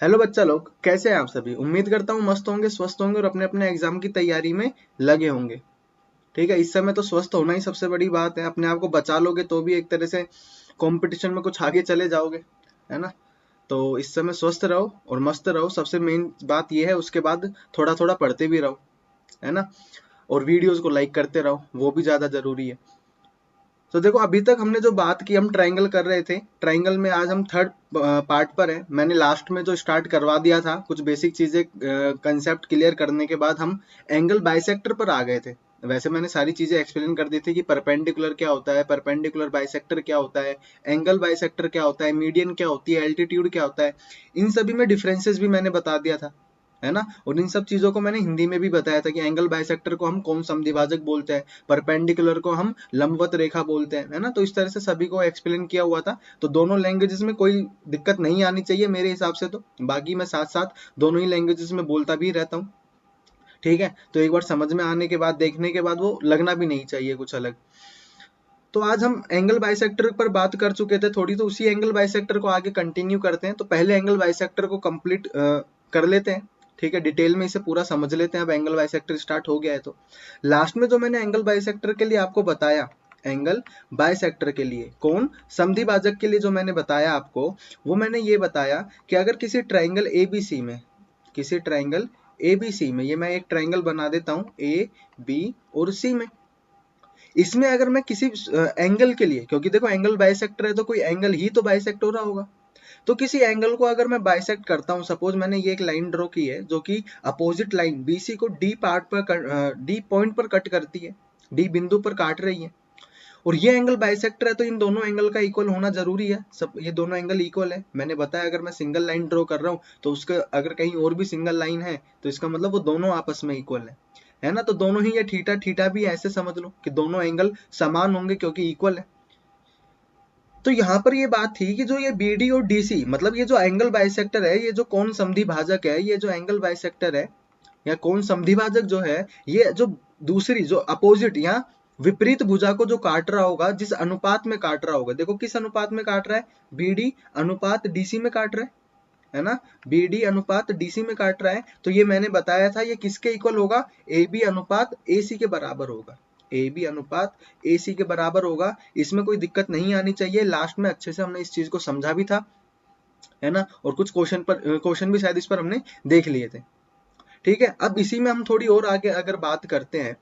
Hello बच्चा लोग, कैसे हैं आप सभी। उम्मीद करता हूँ मस्त होंगे, स्वस्थ होंगे और अपने अपने एग्जाम की तैयारी में लगे होंगे। ठीक है, इस समय तो स्वस्थ होना ही सबसे बड़ी बात है। अपने आप को बचा लोगे तो भी एक तरह से कंपटीशन में कुछ आगे चले जाओगे, है ना। तो इस समय स्वस्थ रहो और मस्त रहो, सबसे मेन बात ये है। उसके बाद थोड़ा थोड़ा पढ़ते भी रहो, है ना। और वीडियोस को लाइक करते रहो, वो भी ज्यादा जरूरी है। तो देखो, अभी तक हमने जो बात की, हम ट्रायंगल कर रहे थे। ट्रायंगल में आज हम थर्ड पार्ट पर है। मैंने लास्ट में जो स्टार्ट करवा दिया था, कुछ बेसिक चीजें कंसेप्ट क्लियर करने के बाद हम एंगल बाइसेक्टर पर आ गए थे। वैसे मैंने सारी चीजें एक्सप्लेन कर दी थी कि परपेंडिकुलर क्या होता है, परपेंडिकुलर बाइसेक्टर क्या होता है, एंगल बाइसेक्टर क्या होता है, मीडियन क्या होती है, एल्टीट्यूड क्या होता है। इन सभी में डिफरेंसेस भी मैंने बता दिया था, है ना। और इन सब चीजों को मैंने हिंदी में भी बताया था कि एंगल बाइसेक्टर को हम कौन समद्विभाजक बोलते हैं, परपेंडिकुलर को हम लंबवत रेखा बोलते हैं, है ना। तो इस तरह से सभी को एक्सप्लेन किया हुआ था। तो दोनों लैंग्वेजेस में कोई दिक्कत नहीं आनी चाहिए मेरे हिसाब से। तो बाकी मैं साथ साथ दोनों ही लैंग्वेजेस में बोलता भी रहता हूँ। ठीक है, तो एक बार समझ में आने के बाद, देखने के बाद वो लगना भी नहीं चाहिए कुछ अलग। तो आज हम एंगल बाइसेक्टर पर बात कर चुके थे थोड़ी, तो उसी एंगल बाइसेक्टर को आगे कंटिन्यू करते हैं। तो पहले एंगल बाइसेक्टर को कंप्लीट कर लेते हैं। ठीक है, डिटेल में इसे पूरा समझ लेते हैं। अब एंगल बाइसेक्टर स्टार्ट हो गया है। तो लास्ट में जो मैंने एंगल बाइसेक्टर के लिए आपको बताया, एंगल बाइसेक्टर के लिए कौन समद्विभाजक के लिए जो मैंने बताया आपको, वो मैंने ये बताया कि अगर किसी ट्राइंगल एबीसी में, किसी ट्राइंगल एबीसी में, ये मैं एक ट्राइंगल बना देता हूं ए बी और सी में। इसमें अगर मैं किसी एंगल के लिए, क्योंकि देखो एंगल बाइसेक्टर है तो कोई एंगल ही तो बाइसेक्ट हो रहा होगा। तो किसी एंगल को अगर मैं बाइसेक्ट करता हूं, सपोज मैंने ये एक लाइन ड्रॉ की है जो कि अपोजिट लाइन बीसी को डी पार्ट पर, डी पॉइंट पर कट करती है, डी बिंदु पर काट रही है। और ये एंगल बाइसेक्टर है तो इन दोनों एंगल का इक्वल होना जरूरी है। सब ये दोनों एंगल इक्वल है। मैंने बताया अगर मैं सिंगल लाइन ड्रॉ कर रहा हूँ तो उसका अगर कहीं और भी सिंगल लाइन है तो इसका मतलब वो दोनों आपस में इक्वल है ना। तो दोनों ही, ये थीटा थीटा भी ऐसे समझ लो कि दोनों एंगल समान होंगे क्योंकि इक्वल है। तो यहाँ पर ये बात थी कि जो ये बीडी और डीसी, मतलब ये जो एंगल बाइसेक्टर है, ये जो कोण समद्विभाजक है, ये जो एंगल बाइसेक्टर है या कोण समद्विभाजक जो है, ये जो दूसरी जो अपोजिट या विपरीत भुजा को जो काट रहा होगा, जिस अनुपात में काट रहा होगा, देखो किस अनुपात में काट रहा है, बीडी अनुपात डीसी में काट रहा है ना। बीडी अनुपात डीसी में काट रहा है। तो ये मैंने बताया था, ये किसके इक्वल होगा, ए बी अनुपात एसी के बराबर होगा। ए बी अनुपात एसी के बराबर होगा। इसमें कोई दिक्कत नहीं आनी चाहिए। लास्ट में अच्छे से हमने इस चीज को समझा भी था, है ना। और कुछ क्वेश्चन भी शायद इस पर हमने देख लिए थे। ठीक है, अब इसी में हम थोड़ी और आगे अगर बात करते हैं,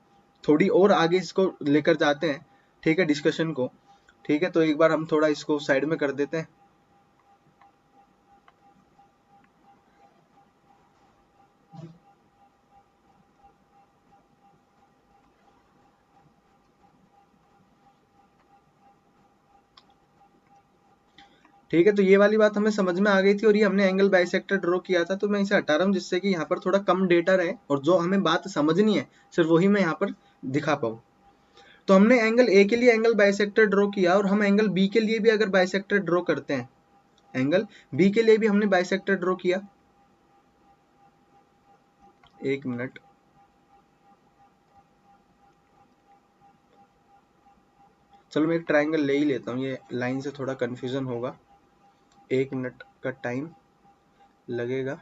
थोड़ी और आगे इसको लेकर जाते हैं, ठीक है, डिस्कशन को। ठीक है, तो एक बार हम थोड़ा इसको साइड में कर देते हैं। ठीक है, तो ये वाली बात हमें समझ में आ गई थी और ये हमने एंगल बाइसेक्टर ड्रॉ किया था। तो मैं इसे हटा रहा हूँ जिससे कि यहाँ पर थोड़ा कम डेटा रहे और जो हमें बात समझनी है सिर्फ वही मैं यहाँ पर दिखा पाऊँ। तो हमने एंगल ए के लिए एंगल बाइसेक्टर ड्रॉ किया और हम एंगल बी के लिए भी अगर बाइसेक्टर ड्रॉ करते हैं, एंगल बी के लिए भी हमने बाइसेक्टर ड्रॉ किया। एक मिनट, चलो मैं एक ट्राइंगल ले ही लेता हूँ, ये लाइन से थोड़ा कंफ्यूजन होगा। एक मिनट का टाइम लगेगा।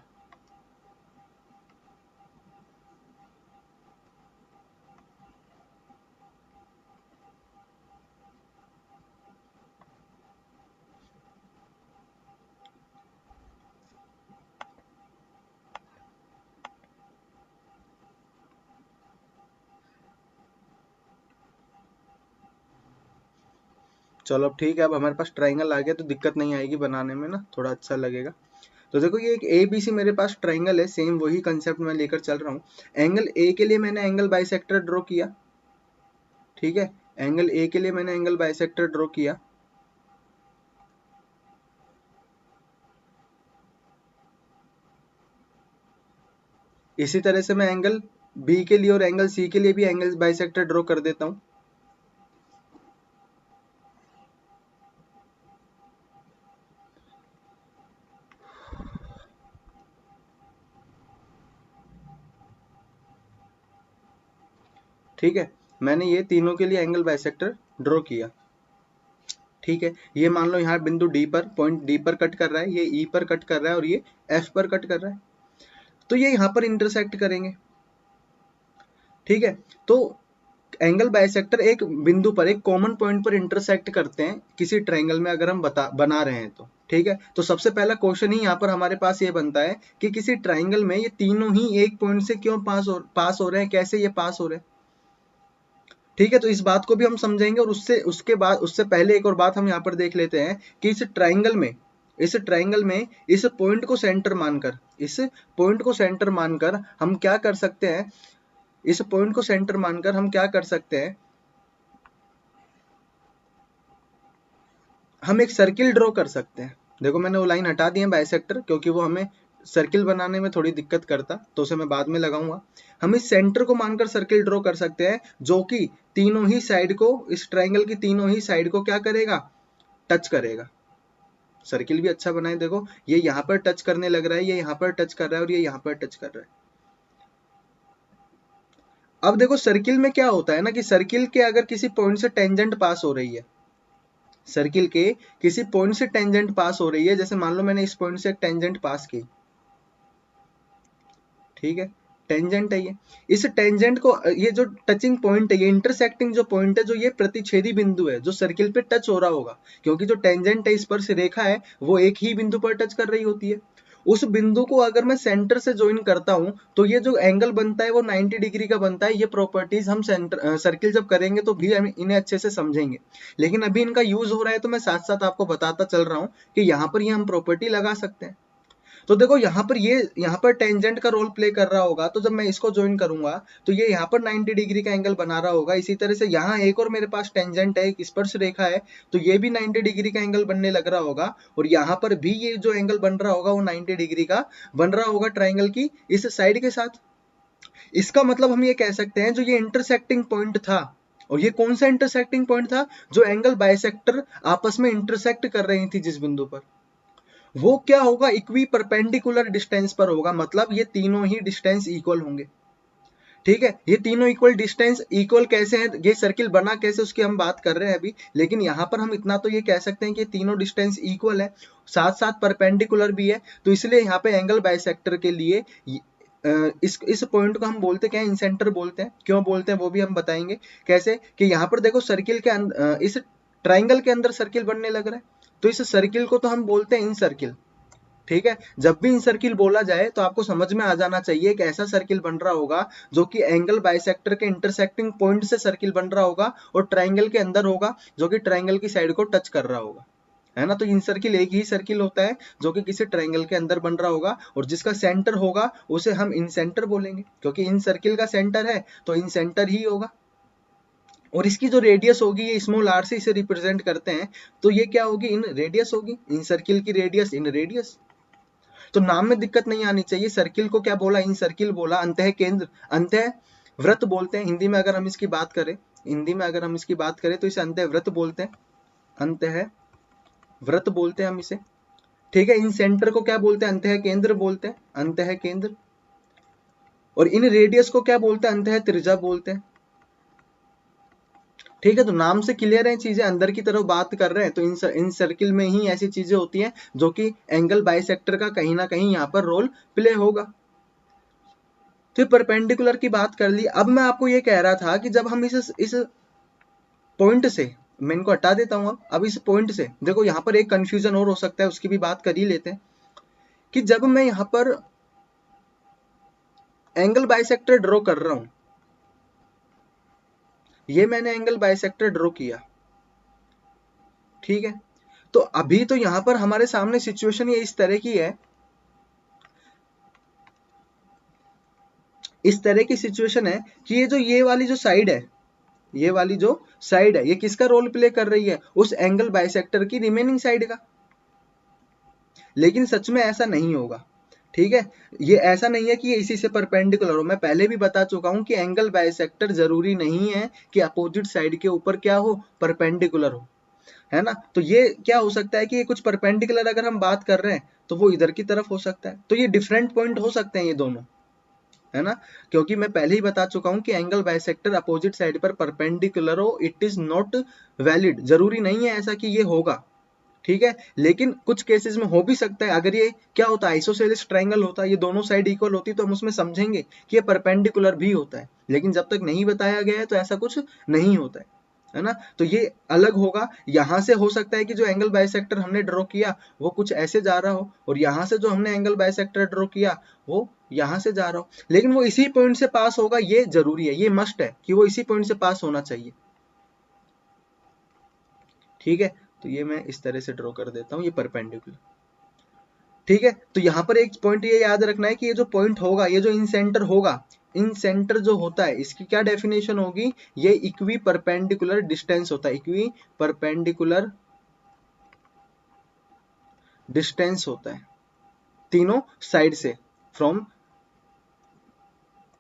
चलो अब ठीक है, अब हमारे पास ट्राइंगल आ गया तो दिक्कत नहीं आएगी बनाने में ना, थोड़ा अच्छा लगेगा। तो देखो ये एक ए बी सी मेरे पास ट्राइंगल है, सेम वही कंसेप्ट मैं लेकर चल रहा हूँ। एंगल ए के लिए मैंने एंगल बाइसेक्टर ड्रॉ किया। ठीक है, एंगल ए के लिए मैंने एंगल बाइसेक्टर ड्रॉ किया। इसी तरह से मैं एंगल बी के लिए और एंगल सी के लिए भी एंगल बाइसेक्टर ड्रॉ कर देता हूँ। ठीक है, मैंने ये तीनों के लिए एंगल बाइसेक्टर ड्रॉ किया। ठीक है, ये मान लो यहाँ बिंदु डी पर, पॉइंट डी पर कट कर रहा है, ये ई पर कट कर रहा है और ये एफ पर कट कर रहा है, तो ये यहाँ पर इंटरसेक्ट करेंगे। ठीक है, तो एंगल बाइसेक्टर एक बिंदु पर, एक कॉमन पॉइंट पर इंटरसेक्ट करते हैं किसी ट्रायंगल में, अगर हम बना रहे हैं तो। ठीक है, तो सबसे पहला क्वेश्चन ही यहाँ पर हमारे पास ये बनता है कि किसी ट्रायंगल में ये तीनों ही एक पॉइंट से क्यों पास हो रहे हैं, कैसे ये पास हो रहे हैं। ठीक है, तो इस बात को भी हम समझेंगे, और उससे पहले एक और बात हम यहाँ पर देख लेते हैं कि इस ट्रायंगल में इस पॉइंट को सेंटर मानकर हम क्या कर सकते हैं, इस पॉइंट को सेंटर मानकर हम क्या कर सकते हैं, हम एक सर्किल ड्रॉ कर सकते हैं। देखो मैंने वो लाइन हटा दी है बाइसेक्टर, क्योंकि वो हमें सर्किल बनाने में थोड़ी दिक्कत करता, तो उसे मैं बाद में लगाऊंगा। हम इस सेंटर को मानकर सर्किल ड्रॉ कर सकते हैं, जो कि तीनों ही साइड को, इस ट्रायंगल की तीनों ही साइड को क्या करेगा, टच करेगा। सर्किल भी अच्छा बनाए, देखो ये यहाँ पर टच करने लग रहा है, ये यहाँ पर टच कर रहा है और ये यहाँ पर टच कर रहा है। अब देखो सर्किल में क्या होता है ना, कि सर्किल के अगर किसी पॉइंट से टेंजेंट पास हो रही है, सर्किल के किसी पॉइंट से टेंजेंट पास हो रही है, जैसे मान लो मैंने इस पॉइंट से एक टेंजेंट पास की, ठीक है, टेंजेंट है ये, इस टेंजेंट को, ये जो टचिंग पॉइंट है, ये इंटरसेक्टिंग जो पॉइंट है, जो ये प्रतिच्छेदी बिंदु है, जो सर्किल पे टच हो रहा होगा, क्योंकि जो टेंजेंट है, स्पर्श रेखा है, वो एक ही बिंदु पर टच कर रही होती है। उस बिंदु को अगर मैं सेंटर से ज्वाइन करता हूं, तो ये जो एंगल बनता है वो 90 डिग्री का बनता है। ये प्रॉपर्टीज हम सर्किल जब करेंगे तो भी हम इन्हें अच्छे से समझेंगे, लेकिन अभी इनका यूज हो रहा है तो मैं साथ साथ आपको बताता चल रहा हूं कि यहाँ पर ये हम प्रॉपर्टी लगा सकते हैं। तो देखो यहाँ पर टेंजेंट का रोल प्ले कर रहा होगा, तो जब मैं इसको ज्वाइन करूंगा तो ये यहाँ पर 90 डिग्री का एंगल बना रहा होगा। इसी तरह से यहाँ एक और मेरे पास टेंजेंट है, एक स्पर्श रेखा है, तो ये भी 90 डिग्री का एंगल बनने लग रहा होगा, और यहाँ पर भी ये जो एंगल बन रहा होगा वो 90 डिग्री का बन रहा होगा ट्राइंगल की इस साइड के साथ। इसका मतलब हम ये कह सकते हैं, जो ये इंटरसेक्टिंग पॉइंट था, और ये कौन सा इंटरसेक्टिंग पॉइंट था, जो एंगल बाइसेक्टर आपस में इंटरसेक्ट कर रही थी जिस बिंदु पर, वो क्या होगा, इक्वी परपेंडिकुलर डिस्टेंस पर होगा। मतलब ये तीनों ही डिस्टेंस इक्वल होंगे। ठीक है, ये तीनों इक्वल डिस्टेंस इक्वल कैसे हैं, ये सर्किल बना कैसे, उसकी हम बात कर रहे हैं अभी, लेकिन यहाँ पर हम इतना तो ये कह सकते हैं कि तीनों डिस्टेंस इक्वल है, साथ साथ परपेंडिकुलर भी है। तो इसलिए यहाँ पे एंगल बाइसेक्टर के लिए इस पॉइंट को हम बोलते क्या, इन सेंटर बोलते हैं। क्यों बोलते हैं वो भी हम बताएंगे कैसे, कि यहाँ पर देखो सर्किल के इस ट्राइंगल के अंदर सर्किल बनने लग रहा है, तो इस सर्किल को तो हम बोलते हैं इन सर्किल। ठीक है, जब भी इन सर्किल बोला जाए तो आपको समझ में आ जाना चाहिए कि ऐसा सर्किल बन रहा होगा जो कि एंगल बाइसेक्टर के इंटरसेक्टिंग पॉइंट से सर्किल बन रहा होगा, और ट्राइंगल के अंदर होगा जो कि ट्राइंगल की साइड को टच कर रहा होगा, है ना। तो इन सर्किल एक ही सर्किल होता है जो कि किसी ट्राइंगल के अंदर बन रहा होगा, और जिसका सेंटर होगा उसे हम इन सेंटर बोलेंगे, क्योंकि इन सर्किल का सेंटर है तो इन सेंटर ही होगा। और इसकी जो रेडियस होगी, ये स्मॉल आर से इसे रिप्रेजेंट करते हैं, तो ये क्या होगी, इन रेडियस होगी, इन सर्किल की रेडियस इन रेडियस। तो नाम में दिक्कत नहीं आनी चाहिए। सर्किल को क्या बोला, इन सर्किल बोला, अंतः केंद्र, अंतः वृत्त बोलते हैं हिंदी में। अगर हम इसकी बात करें तो इसे अंतः वृत्त बोलते हैं, अंतः वृत्त बोलते हैं हम इसे। ठीक है, इन सेंटर को क्या बोलते हैं, अंतः केंद्र बोलते हैं, अंतः केंद्र। और इन रेडियस को क्या बोलते हैं, अंतः त्रिज्या बोलते हैं। ठीक है, तो नाम से क्लियर है चीजें, अंदर की तरफ बात कर रहे हैं तो इन सर्किल में ही ऐसी चीजें होती हैं जो कि एंगल बाइसेक्टर का कहीं ना कहीं यहाँ पर रोल प्ले होगा। तो परपेंडिकुलर की बात कर ली। अब मैं आपको ये कह रहा था कि जब हम इस पॉइंट से, मैं इनको हटा देता हूं, अब इस पॉइंट से देखो, यहाँ पर एक कंफ्यूजन और हो सकता है, उसकी भी बात कर ही लेते हैं, कि जब मैं यहाँ पर एंगल बाइसेक्टर ड्रॉ कर रहा हूं, ये मैंने एंगल बाइसेक्टर ड्रॉ किया, ठीक है, तो अभी तो यहाँ पर हमारे सामने सिचुएशन ये इस तरह की है, इस तरह की सिचुएशन है कि ये वाली जो साइड है, ये वाली जो साइड है, ये किसका रोल प्ले कर रही है, उस एंगल बाइसेक्टर की रिमेनिंग साइड का। लेकिन सच में ऐसा नहीं होगा। ठीक है, ये ऐसा नहीं है कि ये इसी से परपेंडिकुलर हो। मैं पहले भी बता चुका हूं कि एंगल बाइसेक्टर जरूरी नहीं है कि अपोजिट साइड के ऊपर क्या हो, परपेंडिकुलर हो, है ना। तो ये क्या हो सकता है कि ये कुछ परपेंडिकुलर अगर हम बात कर रहे हैं तो वो इधर की तरफ हो सकता है, तो ये डिफरेंट पॉइंट हो सकते हैं ये दोनों, है ना, क्योंकि मैं पहले ही बता चुका हूं कि एंगल बाइसेक्टर अपोजिट साइड पर परपेंडिकुलर हो, इट इज नॉट वैलिड। जरूरी नहीं है ऐसा कि ये होगा, ठीक है, लेकिन कुछ केसेस में हो भी सकता है। अगर ये क्या होता है, आइसोसेलेस ट्रायंगल होता है, ये दोनों साइड इक्वल होती तो हम उसमें समझेंगे कि ये परपेंडिकुलर भी होता है, लेकिन जब तक नहीं बताया गया है तो ऐसा कुछ नहीं होता है ना। तो ये अलग होगा। यहां से हो सकता है कि जो एंगल बाइसेक्टर हमने ड्रॉ किया वो कुछ ऐसे जा रहा हो, और यहां से जो हमने एंगल बाइसेक्टर ड्रॉ किया वो यहां से जा रहा हो, लेकिन वो इसी पॉइंट से पास होगा, ये जरूरी है, ये मस्ट है कि वो इसी पॉइंट से पास होना चाहिए, ठीक है। तो ये मैं इस तरह से ड्रॉ कर देता हूँ, ये परपेंडिकुलर, ठीक है। तो यहाँ पर एक पॉइंट ये याद रखना है कि ये जो पॉइंट होगा, ये जो इन सेंटर होगा, इन सेंटर जो होता है इसकी क्या डेफिनेशन होगी, ये इक्वी परपेंडिकुलर डिस्टेंस होता है, इक्वी परपेंडिकुलर डिस्टेंस होता है तीनों साइड से, from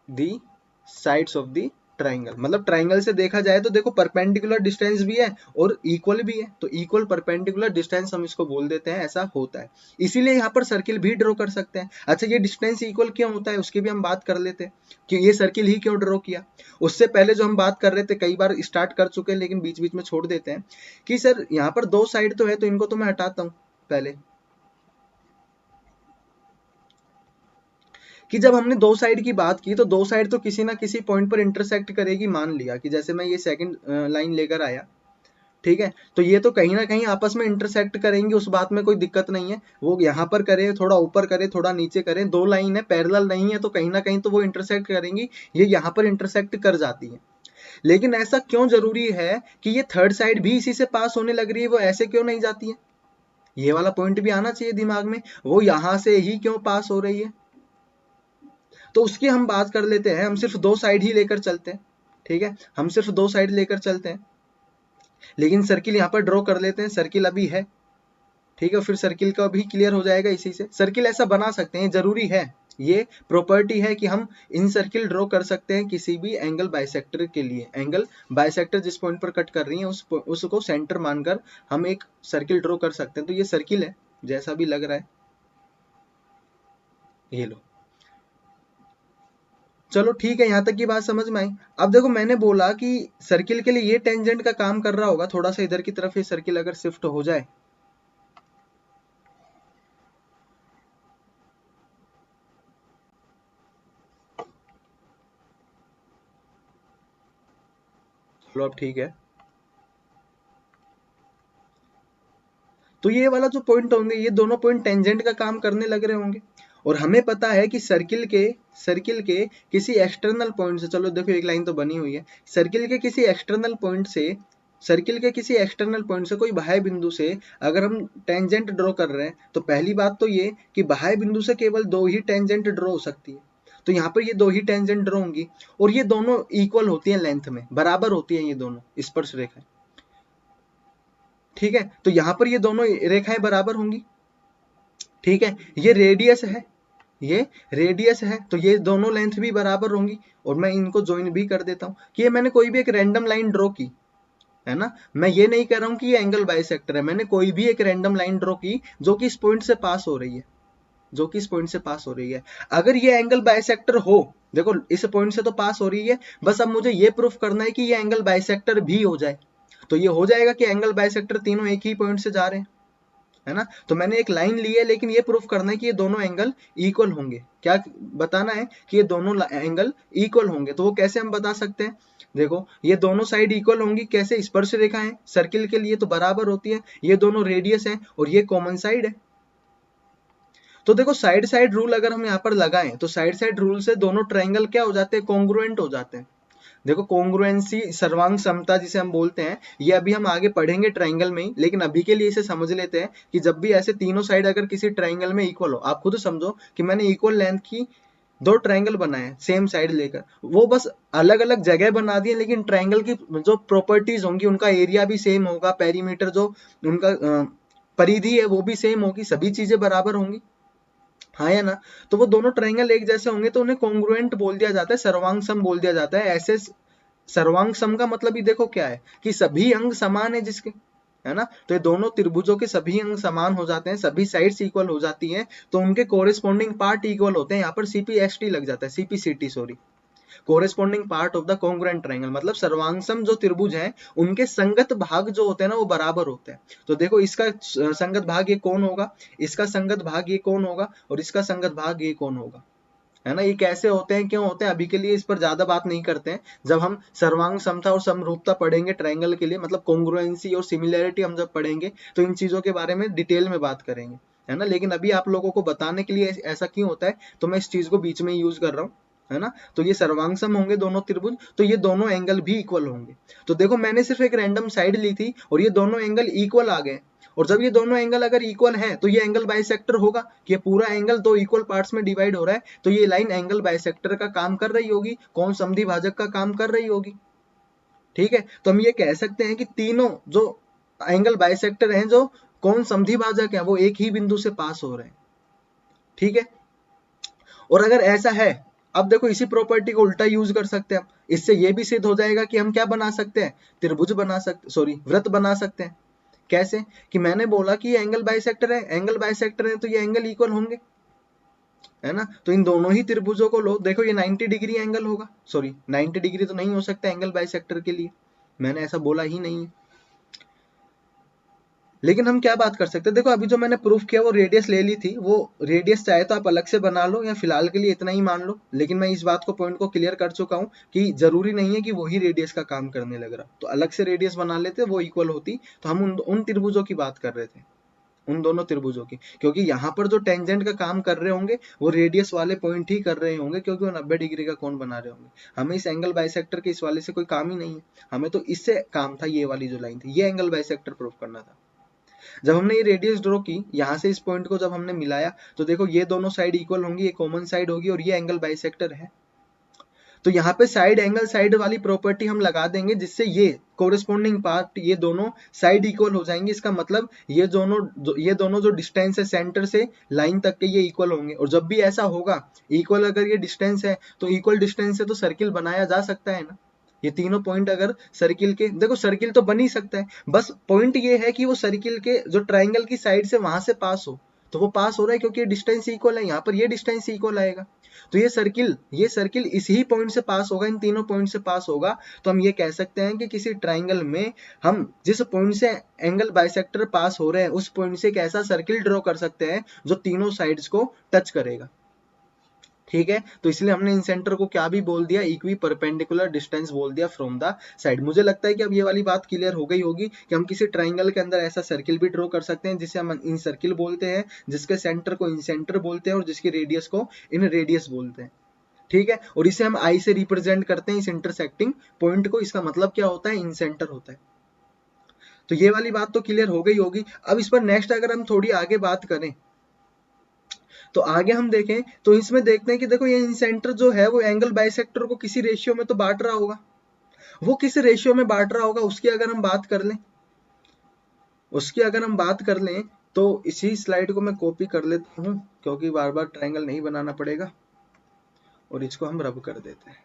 the sides of the triangle. मतलब ट्राइंगल से देखा जाए तो देखो परपेंडिकुलर डिस्टेंस भी है और इक्वल भी है, तो इक्वल परपेंडिकुलर डिस्टेंस हम इसको बोल देते हैं, ऐसा होता है। इसीलिए यहाँ पर सर्किल भी ड्रॉ कर सकते हैं। अच्छा, ये डिस्टेंस इक्वल क्यों होता है उसकी भी हम बात कर लेते हैं कि ये सर्किल ही क्यों ड्रॉ किया। उससे पहले जो हम बात कर रहे थे, कई बार स्टार्ट कर चुके हैं लेकिन बीच बीच में छोड़ देते हैं, कि सर यहाँ पर दो साइड तो है, तो इनको तो मैं हटाता हूँ पहले, कि जब हमने दो साइड की बात की तो दो साइड तो किसी ना किसी पॉइंट पर इंटरसेक्ट करेगी। मान लिया कि जैसे मैं ये सेकंड लाइन लेकर आया, ठीक है, तो ये तो कहीं ना कहीं आपस में इंटरसेक्ट करेंगी, उस बात में कोई दिक्कत नहीं है। वो यहाँ पर करे, थोड़ा ऊपर करे, थोड़ा नीचे करे, दो लाइन है, पैरेलल नहीं है, तो कहीं ना कहीं तो वो इंटरसेक्ट करेंगी, ये यहाँ पर इंटरसेक्ट कर जाती है। लेकिन ऐसा क्यों जरूरी है कि ये थर्ड साइड भी इसी से पास होने लग रही है, वो ऐसे क्यों नहीं जाती है, ये वाला पॉइंट भी आना चाहिए दिमाग में, वो यहाँ से ही क्यों पास हो रही है। तो उसकी हम बात कर लेते हैं, हम सिर्फ दो साइड ही लेकर चलते हैं, ठीक है, हम सिर्फ दो साइड लेकर चलते हैं, लेकिन सर्किल यहाँ पर ड्रॉ कर लेते हैं, सर्किल अभी है, ठीक है, फिर सर्किल का भी क्लियर हो जाएगा। इसी से सर्किल ऐसा बना सकते हैं, जरूरी है, ये प्रॉपर्टी है कि हम इन सर्किल ड्रॉ कर सकते हैं किसी भी एंगल बाइसेक्टर के लिए। एंगल बाइसेक्टर जिस पॉइंट पर कट कर रही है उसको सेंटर मानकर हम एक सर्किल ड्रॉ कर सकते हैं। तो ये सर्किल है, जैसा भी लग रहा है, ये लो, चलो ठीक है, यहां तक की बात समझ में आई। अब देखो मैंने बोला कि सर्किल के लिए ये टेंजेंट का काम कर रहा होगा, थोड़ा सा इधर की तरफ ये सर्किल अगर शिफ्ट हो जाए, चलो अब ठीक है, तो ये वाला जो पॉइंट होंगे, ये दोनों पॉइंट टेंजेंट का काम करने लग रहे होंगे। और हमें पता है कि सर्किल के किसी एक्सटर्नल पॉइंट से, चलो देखो एक लाइन तो बनी हुई है, सर्किल के किसी एक्सटर्नल पॉइंट से, सर्किल के किसी एक्सटर्नल पॉइंट से, कोई बाह्य बिंदु से अगर हम टेंजेंट ड्रॉ कर रहे हैं, तो पहली बात तो ये कि बाह्य बिंदु से केवल दो ही टेंजेंट ड्रॉ हो सकती है। तो यहाँ पर ये दो ही टेंजेंट ड्रॉ होंगी, और ये दोनों इक्वल होती हैं लेंथ में, बराबर होती हैं ये दोनों स्पर्श रेखाएं, ठीक है। तो यहाँ पर ये दोनों रेखाएं बराबर होंगी, ठीक है। ये रेडियस है, ये रेडियस है, तो ये दोनों लेंथ भी बराबर होंगी, और मैं इनको ज्वाइन भी कर देता हूं कि ये मैंने कोई भी एक रैंडम लाइन ड्रॉ की है ना। मैं ये नहीं कह रहा हूं कि ये एंगल बाइसेक्टर है, मैंने कोई भी एक रैंडम लाइन ड्रॉ की जो कि इस पॉइंट से पास हो रही है, जो कि इस पॉइंट से पास हो रही है। अगर ये एंगल बाइसेक्टर हो, देखो इस पॉइंट से तो पास हो रही है, बस अब मुझे ये प्रूफ करना है कि ये एंगल बाइसेक्टर भी हो जाए, तो ये हो जाएगा कि एंगल बाइसेक्टर तीनों एक ही पॉइंट से जा रहे हैं, है ना। तो मैंने एक लाइन ली है, लेकिन ये प्रूफ करना है कि ये दोनों एंगल इक्वल होंगे। क्या बताना है कि ये दोनों एंगल इक्वल होंगे। तो वो कैसे हम बता सकते हैं, देखो ये दोनों साइड इक्वल होंगी कैसे, स्पर्श रेखा है सर्किल के लिए तो बराबर होती है, ये दोनों रेडियस है और ये कॉमन साइड है। तो देखो साइड साइड रूल अगर हम यहाँ पर लगाएं, तो साइड साइड रूल से दोनों ट्राइंगल क्या हो जाते हैं, कॉन्ग्रुएंट हो जाते हैं। देखो कॉन्ग्रुएंसी, सर्वांग समता जिसे हम बोलते हैं, ये अभी हम आगे पढ़ेंगे ट्राइंगल में ही, लेकिन अभी के लिए इसे समझ लेते हैं कि जब भी ऐसे तीनों साइड अगर किसी ट्राइंगल में इक्वल हो, आप खुद समझो कि मैंने इक्वल लेंथ की दो ट्राइंगल बनाए सेम साइड लेकर, वो बस अलग अलग जगह बना दिए, लेकिन ट्राइंगल की जो प्रॉपर्टीज होंगी, उनका एरिया भी सेम होगा, पेरीमीटर जो उनका परिधि है वो भी सेम होगी, सभी चीजें बराबर होंगी, हाँ या ना। तो वो दोनों ट्राइंगल एक जैसे होंगे तो उन्हें कॉन्ग्रुएंट बोल दिया जाता है, सर्वांग सम बोल दिया जाता है। ऐसे सर्वांग सम का मतलब ही देखो क्या है कि सभी अंग समान है जिसके, है ना। तो ये दोनों त्रिभुजों के सभी अंग समान हो जाते हैं, सभी साइड्स इक्वल हो जाती हैं, तो उनके कोरेस्पॉन्डिंग पार्ट इक्वल होते हैं। यहाँ पर CPST लग जाता है, CPCT sorry, corresponding part of the congruent triangle, मतलब सर्वांगसम जो त्रिभुज हैं उनके संगत भाग जो होते हैं ना वो बराबर होते हैं। तो देखो इसका संगत भाग ये कौन होगा, इसका संगत भाग ये कौन होगा, और इसका संगत भाग ये कौन होगा, है ना। ये कैसे होते हैं, क्यों होते हैं, अभी के लिए इस पर ज्यादा बात नहीं करते हैं। जब हम सर्वांग समता और समरूपता पढ़ेंगे ट्रायंगल के लिए, मतलब कॉन्ग्रुएंसी और सिमिलैरिटी हम जब पढ़ेंगे तो इन चीजों के बारे में डिटेल में बात करेंगे, है ना। लेकिन अभी आप लोगों को बताने के लिए ऐसा क्यों होता है, तो मैं इस चीज को बीच में यूज कर रहा हूँ, है ना। तो ये सर्वांगसम होंगे दोनों त्रिभुज, तो ये दोनों एंगल भी इक्वल होंगे। तो देखो मैंने सिर्फ एक रैंडम साइड ली थी और ये दोनों एंगल इक्वल आ गए, और जब ये दोनों एंगल अगर इक्वल है तो ये एंगल बाइसेक्टर होगा, कि ये पूरा एंगल दो इक्वल पार्ट्स में डिवाइड हो रहा है, तो ये लाइन एंगल बाइसेक्टर का काम कर रही होगी, कौन समद्वि भाजक का काम कर रही होगी, ठीक है। तो हम ये कह सकते हैं कि तीनों जो एंगल बाइसेक्टर हैं, जो कौन समद्वि भाजक है, वो एक ही बिंदु से पास हो रहे हैं, ठीक है। और अगर ऐसा है, अब देखो इसी प्रॉपर्टी को उल्टा यूज कर सकते हैं हम, इससे ये भी सिद्ध हो जाएगा कि हम क्या बना सकते हैं, त्रिभुज बना सकते, सॉरी वृत्त बना सकते हैं। कैसे, कि मैंने बोला कि ये एंगल बाइसेक्टर है, एंगल बाइसेक्टर है तो ये एंगल इक्वल होंगे, है ना। तो इन दोनों ही त्रिभुजों को लो, देखो ये 90 डिग्री एंगल होगा, सॉरी 90 डिग्री तो नहीं हो सकता एंगल बाइसेक्टर के लिए, मैंने ऐसा बोला ही नहीं है। लेकिन हम क्या बात कर सकते हैं, देखो अभी जो मैंने प्रूफ किया वो रेडियस ले ली थी, वो रेडियस चाहे तो आप अलग से बना लो या फिलहाल के लिए इतना ही मान लो, लेकिन मैं इस बात को पॉइंट को क्लियर कर चुका हूँ कि जरूरी नहीं है कि वही रेडियस का काम करने लग रहा, तो अलग से रेडियस बना लेते वो इक्वल होती। तो हम उन त्रिभुजों की बात कर रहे थे, उन दोनों त्रिभुजों की, क्योंकि यहाँ पर जो टेंजेंट का काम कर रहे होंगे वो रेडियस वाले पॉइंट ही कर रहे होंगे, क्योंकि वो 90 डिग्री का कोण बना रहे होंगे। हमें इस एंगल बाइसेक्टर के इस वाले से कोई काम ही नहीं है, हमें तो इससे काम था, ये वाली जो लाइन थी ये एंगल बाइसेक्टर प्रूफ करना था। जब हमने ये रेडियस ड्रॉ की, यहाँ से इस पॉइंट को जब हमने मिलाया, तो देखो ये दोनों साइड इक्वल होंगी, ये कॉमन साइड होगी और ये एंगल बाइसेक्टर है। तो यहाँ पे साइड एंगल साइड वाली प्रॉपर्टी हम लगा देंगे, जिससे ये कोरिस्पोंडिंग पार्ट ये दोनों साइड इक्वल हो जाएंगे। इसका मतलब ये दोनों जो डिस्टेंस है सेंटर से लाइन तक के, ये इक्वल होंगे। और जब भी ऐसा होगा, इक्वल अगर ये डिस्टेंस है, तो इक्वल डिस्टेंस से तो सर्किल बनाया जा सकता है ना। ये तीनों पॉइंट अगर सर्किल के, देखो सर्किल तो बन ही सकता है, बस पॉइंट ये है कि वो सर्किल के जो ट्राइंगल की साइड से वहां से पास हो, तो वो पास हो रहा है क्योंकि डिस्टेंस इक्वल है, यहाँ पर ये डिस्टेंस इक्वल आएगा। तो ये सर्किल इसी पॉइंट से पास होगा, इन तीनों पॉइंट से पास होगा। तो हम ये कह सकते हैं कि किसी ट्राइंगल में हम जिस पॉइंट से एंगल बाइसेक्टर पास हो रहे हैं, उस पॉइंट से एक ऐसा सर्किल ड्रॉ कर सकते हैं जो तीनों साइड्स को टच करेगा, ठीक है। तो इसलिए हमने इन सेंटर को क्या भी बोल दिया, इक्वी परपेंडिकुलर डिस्टेंस बोल दिया फ्रॉम द साइड। मुझे लगता है कि अब ये वाली बात क्लियर हो गई होगी कि हम किसी ट्राइंगल के अंदर ऐसा सर्किल भी ड्रॉ कर सकते हैं जिसे हम इन सर्किल बोलते हैं, जिसके सेंटर को इन सेंटर बोलते हैं और जिसकी रेडियस को इन रेडियस बोलते हैं, ठीक है। और इसे हम आई से रिप्रेजेंट करते हैं, इस इंटरसेक्टिंग पॉइंट को। इसका मतलब क्या होता है, इन सेंटर होता है। तो ये वाली बात तो क्लियर हो गई होगी। अब इस पर नेक्स्ट अगर हम थोड़ी आगे बात करें, तो आगे हम देखें तो इसमें देखते हैं कि देखो ये इन सेंटर जो है वो एंगल बाइसेक्टर को किसी रेशियो में तो बांट रहा होगा, वो किस रेशियो में बांट रहा होगा उसकी अगर हम बात कर लें, तो इसी स्लाइड को मैं कॉपी कर लेता हूं, क्योंकि बार बार ट्रायंगल नहीं बनाना पड़ेगा, और इसको हम रब कर देते हैं।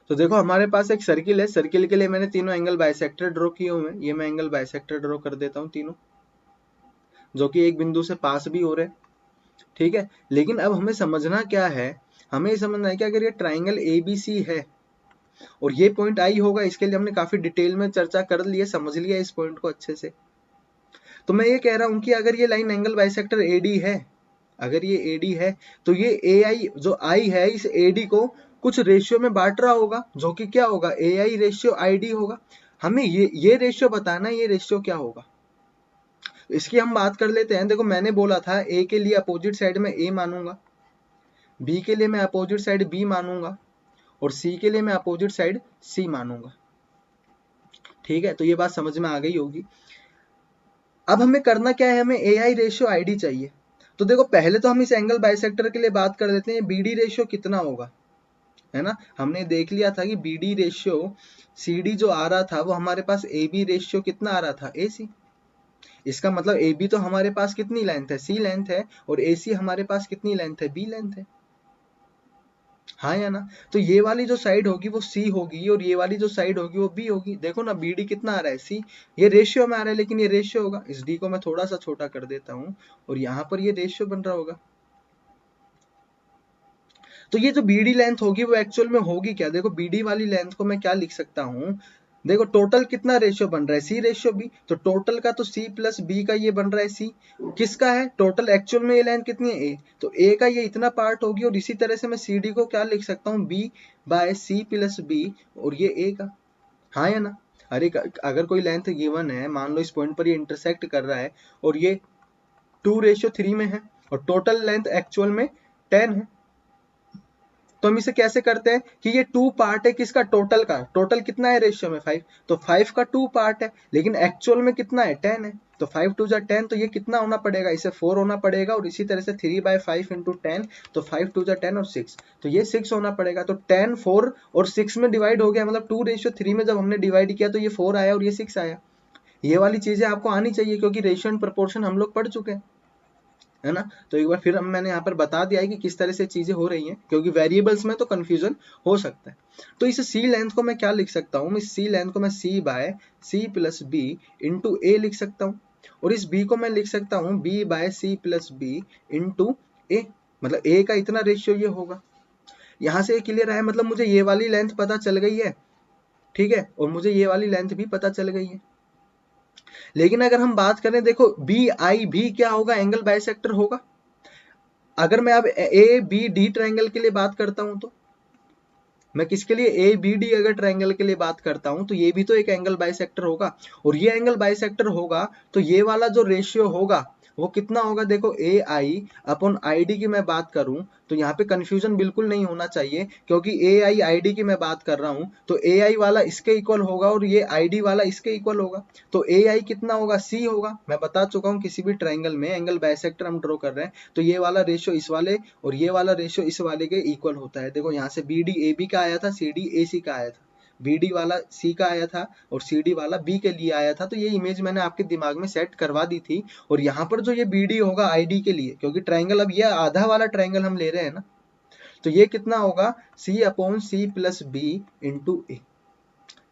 तो देखो हमारे पास एक सर्किल है, सर्किल के लिए मैंने तीनों एंगल बाइसेक्टर ड्रॉ किए हुए हैं। ये मैं एंगल बाइसेक्टर ड्रॉ कर देता हूँ तीनों, जो कि एक बिंदु से पास भी हो रहे हैं, ठीक है। लेकिन अब हमें समझना क्या है, हमें ये समझना है कि अगर ये ट्राइंगल ABC है और ये पॉइंट आई होगा, इसके लिए हमने काफी डिटेल में चर्चा कर ली है, समझ लिया इस पॉइंट को अच्छे से। तो मैं ये कह रहा हूं कि अगर ये लाइन एंगल बाइसेक्टर AD है, अगर ये AD है, तो ये AI जो I है, इस AD को कुछ रेशियो में बांट रहा होगा, जो कि क्या होगा, AI रेशियो ID होगा। हमें ये रेशियो बताना है, ये रेशियो क्या होगा, इसकी हम बात कर लेते हैं। देखो मैंने बोला था A के लिए अपोजिट साइड में A मानूंगा, B के लिए मैं अपोजिट साइड B मानूंगा, और C के लिए मैं अपोजिट साइड C मानूंगा, ठीक है, तो ये बात समझ में आ गई होगी। अब हमें करना क्या है, हमें ए आई रेशियो आई डी चाहिए। तो देखो पहले तो हम इस एंगल बाइसेक्टर के लिए बात कर लेते हैं, बी डी रेशियो कितना होगा, है ना। हमने देख लिया था कि B D ratio C D जो आ रहा था वो हमारे पास ए बी रेशियो कितना आ रहा था, ए सी। इसका मतलब ए बी तो हमारे पास कितनी लेंथ है, सी लेंथ है, और ए सी हमारे पास कितनी लेंथ है, बी लेंथ है, हाँ या ना। तो ये वाली जो साइड होगी वो सी होगी, और ये वाली जो साइड होगी वो बी होगी। देखो ना बी डी कितना आ रहा है, सी। ये रेशियो में आ रहा है, लेकिन ये रेशियो होगा, इस डी को मैं थोड़ा सा छोटा कर देता हूँ, और यहाँ पर ये रेशियो बन रहा होगा। तो ये जो बीडी लेंथ होगी वो एक्चुअल में होगी क्या, देखो बीडी वाली लेंथ को मैं क्या लिख सकता हूँ, देखो टोटल कितना रेशियो बन रहा है, सी रेशियो बी। तो टोटल का तो सी प्लस बी का ये बन रहा है सी, किसका है टोटल, एक्चुअल में ये लेंथ कितनी है, ए। तो ए का ये इतना पार्ट होगी, और इसी तरह से मैं सी डी को क्या लिख सकता हूँ, B by C plus B, और ये ए का, हाँ या ना। अरे अगर कोई लेंथ गिवन है, मान लो इस पॉइंट पर ये इंटरसेक्ट कर रहा है, और ये 2:3 में है, और टोटल लेंथ एक्चुअल में 10 है। तो हम इसे कैसे करते हैं कि ये 2 पार्ट है किसका, टोटल का, टोटल कितना है रेशियो में 5, तो 5 का 2 पार्ट है, लेकिन एक्चुअल में कितना है 10 है। तो 5 2 जा 10, तो ये कितना होना पड़ेगा, इसे 4 होना पड़ेगा, और इसी तरह से 3/5 इंटू 10, तो 5 2 जा 10 और 6, तो ये 6 होना पड़ेगा। तो 10 4 और 6 में डिवाइड हो गया, मतलब 2:3 में जब हमने डिवाइड किया तो ये 4 आया और ये 6 आया। ये वाली चीजें आपको आनी चाहिए, क्योंकि रेशियो एंड प्रोपोर्शन हम लोग पढ़ चुके हैं, है ना। तो एक बार फिर मैंने यहाँ पर बता दिया है कि किस तरह से चीजें हो रही हैं, क्योंकि वेरिएबल्स में तो कंफ्यूजन हो सकता है। तो इस सी लेंथ को मैं क्या लिख सकता हूँ, इस सी लेंथ को मैं C by C plus B into A लिख सकता हूँ, और इस बी को मैं लिख सकता हूँ B by C plus B into A, मतलब ए का इतना रेशियो ये होगा। यहाँ से क्लियर है, मतलब मुझे ये वाली लेंथ पता चल गई है, ठीक है, और मुझे ये वाली लेंथ भी पता चल गई है। लेकिन अगर हम बात करें, देखो बी आई भी क्या होगा, एंगल बाइसेक्टर होगा। अगर मैं अब ए बी डी ट्रायंगल के लिए बात करता हूं, तो मैं किसके लिए, ए बी डी अगर ट्रायंगल के लिए बात करता हूं, तो ये भी तो एक एंगल बाइसेक्टर होगा, और ये एंगल बाइसेक्टर होगा तो ये वाला जो रेशियो होगा वो कितना होगा, देखो ए आई अपॉन आई डी की मैं बात करूं तो यहाँ पे कंफ्यूजन बिल्कुल नहीं होना चाहिए, क्योंकि ए आई आई डी की मैं बात कर रहा हूं, तो ए आई वाला इसके इक्वल होगा और ये आई डी वाला इसके इक्वल होगा। तो ए आई कितना होगा, सी होगा। मैं बता चुका हूँ किसी भी ट्राइंगल में एंगल बाइसेक्टर हम ड्रॉ कर रहे हैं तो ये वाला रेशियो इस वाले और ये वाला रेशियो इस वाले के इक्वल होता है। देखो यहाँ से बी डी ए बी का आया था, सी डी ए सी का आया था, बी डी वाला सी का आया था और सी डी वाला बी के लिए आया था। तो ये इमेज मैंने आपके दिमाग में सेट करवा दी थी। और यहाँ पर जो ये बी डी होगा आई डी के लिए, क्योंकि ट्राइंगल अब ये आधा वाला ट्राइंगल हम ले रहे हैं ना, तो ये कितना होगा, C upon C plus B into A.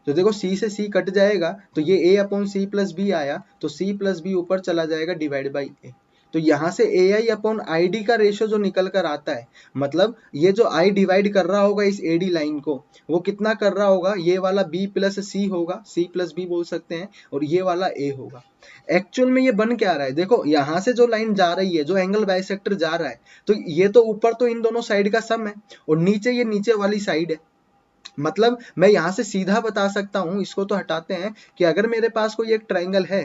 तो देखो सी से सी कट जाएगा तो ये a upon C plus B आया, तो c प्लस बी ऊपर चला जाएगा डिवाइड बाई a। तो यहाँ से ए आई अपॉन आई डी का रेशियो जो निकल कर आता है, मतलब ये जो i डिवाइड कर रहा होगा इस ए डी लाइन को, वो कितना कर रहा होगा, ये वाला b प्लस सी होगा, c प्लस बी बोल सकते हैं, और ये वाला a होगा। एक्चुअल में ये बन क्या रहा है, देखो यहाँ से जो लाइन जा रही है, जो एंगल बाइसेक्टर जा रहा है, तो ये तो ऊपर तो इन दोनों साइड का सम है, और नीचे ये नीचे वाली साइड है। मतलब मैं यहां से सीधा बता सकता हूं, इसको तो हटाते हैं, कि अगर मेरे पास कोई एक ट्राइंगल है,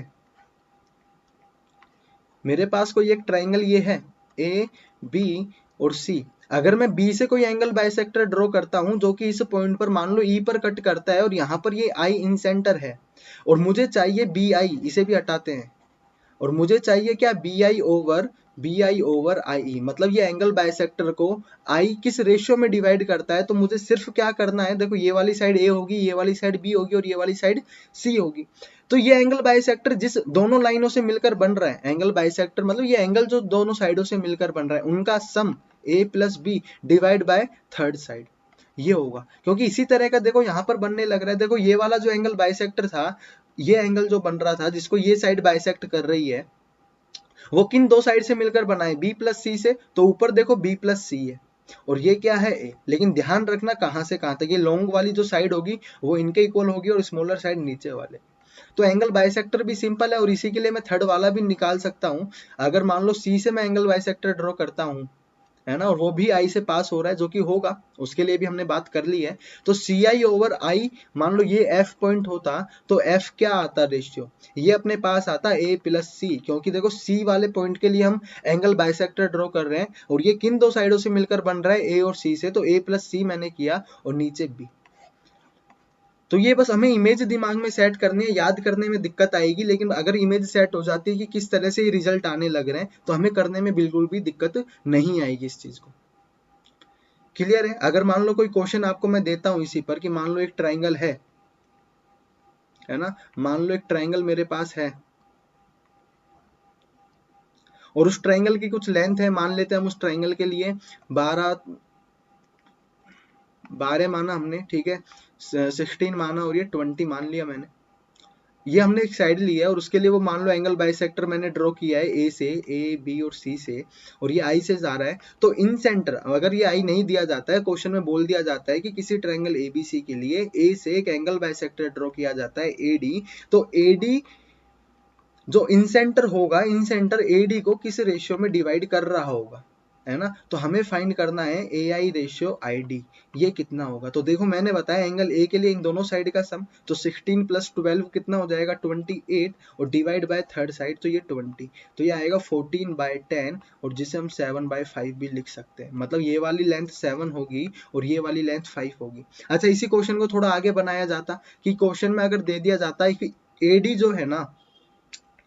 मेरे पास कोई एक ट्राइंगल ये है ए बी और सी, अगर मैं बी से कोई एंगल बाइसेक्टर ड्रॉ करता हूं जो कि इस पॉइंट पर मान लो ई पर कट करता है, और यहां पर ये आई इन सेंटर है, और मुझे चाहिए बी आई, इसे भी हटाते हैं, और मुझे चाहिए क्या, बी आई ओवर आई ई। मतलब ये एंगल बाइसेक्टर को आई किस रेशियो में डिवाइड करता है, तो मुझे सिर्फ क्या करना है, देखो ये वाली साइड ए होगी, ये वाली साइड बी होगी, और ये वाली साइड सी होगी। तो ये एंगल बाइसेक्टर जिस दोनों लाइनों से मिलकर बन रहा है, एंगल बाइसेक्टर मतलब ये एंगल जो दोनों साइडों से मिलकर बन रहा है, उनका sum A plus B divide by third side, ये होगा। क्योंकि इसी तरह का देखो यहाँ पर बनने लग रहा है, देखो ये वाला जो एंगल बाइसेक्टर था, ये एंगल जो बन रहा था जिसको ये साइड बाइसेक्ट कर रही है, वो किन दो साइड से मिलकर बना है, बी प्लस सी से। तो ऊपर देखो बी प्लस सी है और ये क्या है ए, लेकिन ध्यान रखना कहां से कहां तक, ये लॉन्ग वाली जो साइड होगी वो इनके इक्वल होगी और स्मॉलर साइड नीचे वाले। तो एंगल बाइसेक्टर भी सिंपल है, और इसी के लिए मैं थर्ड वाला भी निकाल सकता हूं। अगर मान लो सी से मैं एंगल बाइसेक्टर ड्रॉ करता हूं, है ना, और वो भी आई से पास हो रहा है, जो कि होगा, उसके लिए भी हमने बात कर ली है। तो सी आई ओवर आई, मान लो ये एफ पॉइंट होता, तो एफ क्या आता रेशियो, ये अपने पास आता ए प्लस सी, क्योंकि देखो सी वाले पॉइंट के लिए हम एंगल बाइसेक्टर ड्रॉ कर रहे हैं, और ये किन दो साइडों से मिलकर बन रहा है, ए और सी से, तो ए प्लस सी मैंने किया और नीचे बी। तो ये बस हमें इमेज दिमाग में सेट करनी है, याद करने में दिक्कत आएगी, लेकिन अगर इमेज सेट हो जाती है कि किस तरह से ये रिजल्ट आने लग रहे हैं तो हमें करने में बिल्कुल भी दिक्कत नहीं आएगी इस चीज को। क्लियर है? अगर मान लो कोई क्वेश्चन आपको मैं देता हूं इसी पर कि मान लो एक ट्राइंगल है ना, मान लो एक ट्राइंगल मेरे पास है और उस ट्राइंगल की कुछ लेंथ है, मान लेते हैं हम उस ट्राइंगल के लिए 12 12 माना हमने, ठीक है, 16 माना और ये 20 मान लिया मैंने। ये हमने एक साइड लिया है और उसके लिए वो मान लो एंगल बाइसेक्टर मैंने ड्रॉ किया है ए से, ए बी और सी से, और ये आई से जा रहा है। तो इन सेंटर, अगर ये आई नहीं दिया जाता है, क्वेश्चन में बोल दिया जाता है कि किसी ट्रायंगल एबीसी के लिए ए से एक एंगल बाइसेक्टर ड्रॉ किया जाता है एडी, तो एडी जो इन सेंटर होगा, इन सेंटर एडी को किस रेशियो में डिवाइड कर रहा होगा, है ना। तो हमें फाइंड करना है ए आई रेशियो आई डी, ये कितना होगा। तो देखो मैंने बताया एंगल ए के लिए इन दोनों साइड का सम, तो 16 प्लस 12 कितना हो जाएगा 28, और डिवाइड बाय थर्ड साइड तो ये 20, तो ये आएगा 14/10, और जिसे हम 7/5 भी लिख सकते हैं। मतलब ये वाली लेंथ 7 होगी और ये वाली लेंथ 5 होगी। अच्छा, इसी क्वेश्चन को थोड़ा आगे बनाया जाता कि क्वेश्चन में अगर दे दिया जाता है कि एडी जो है ना,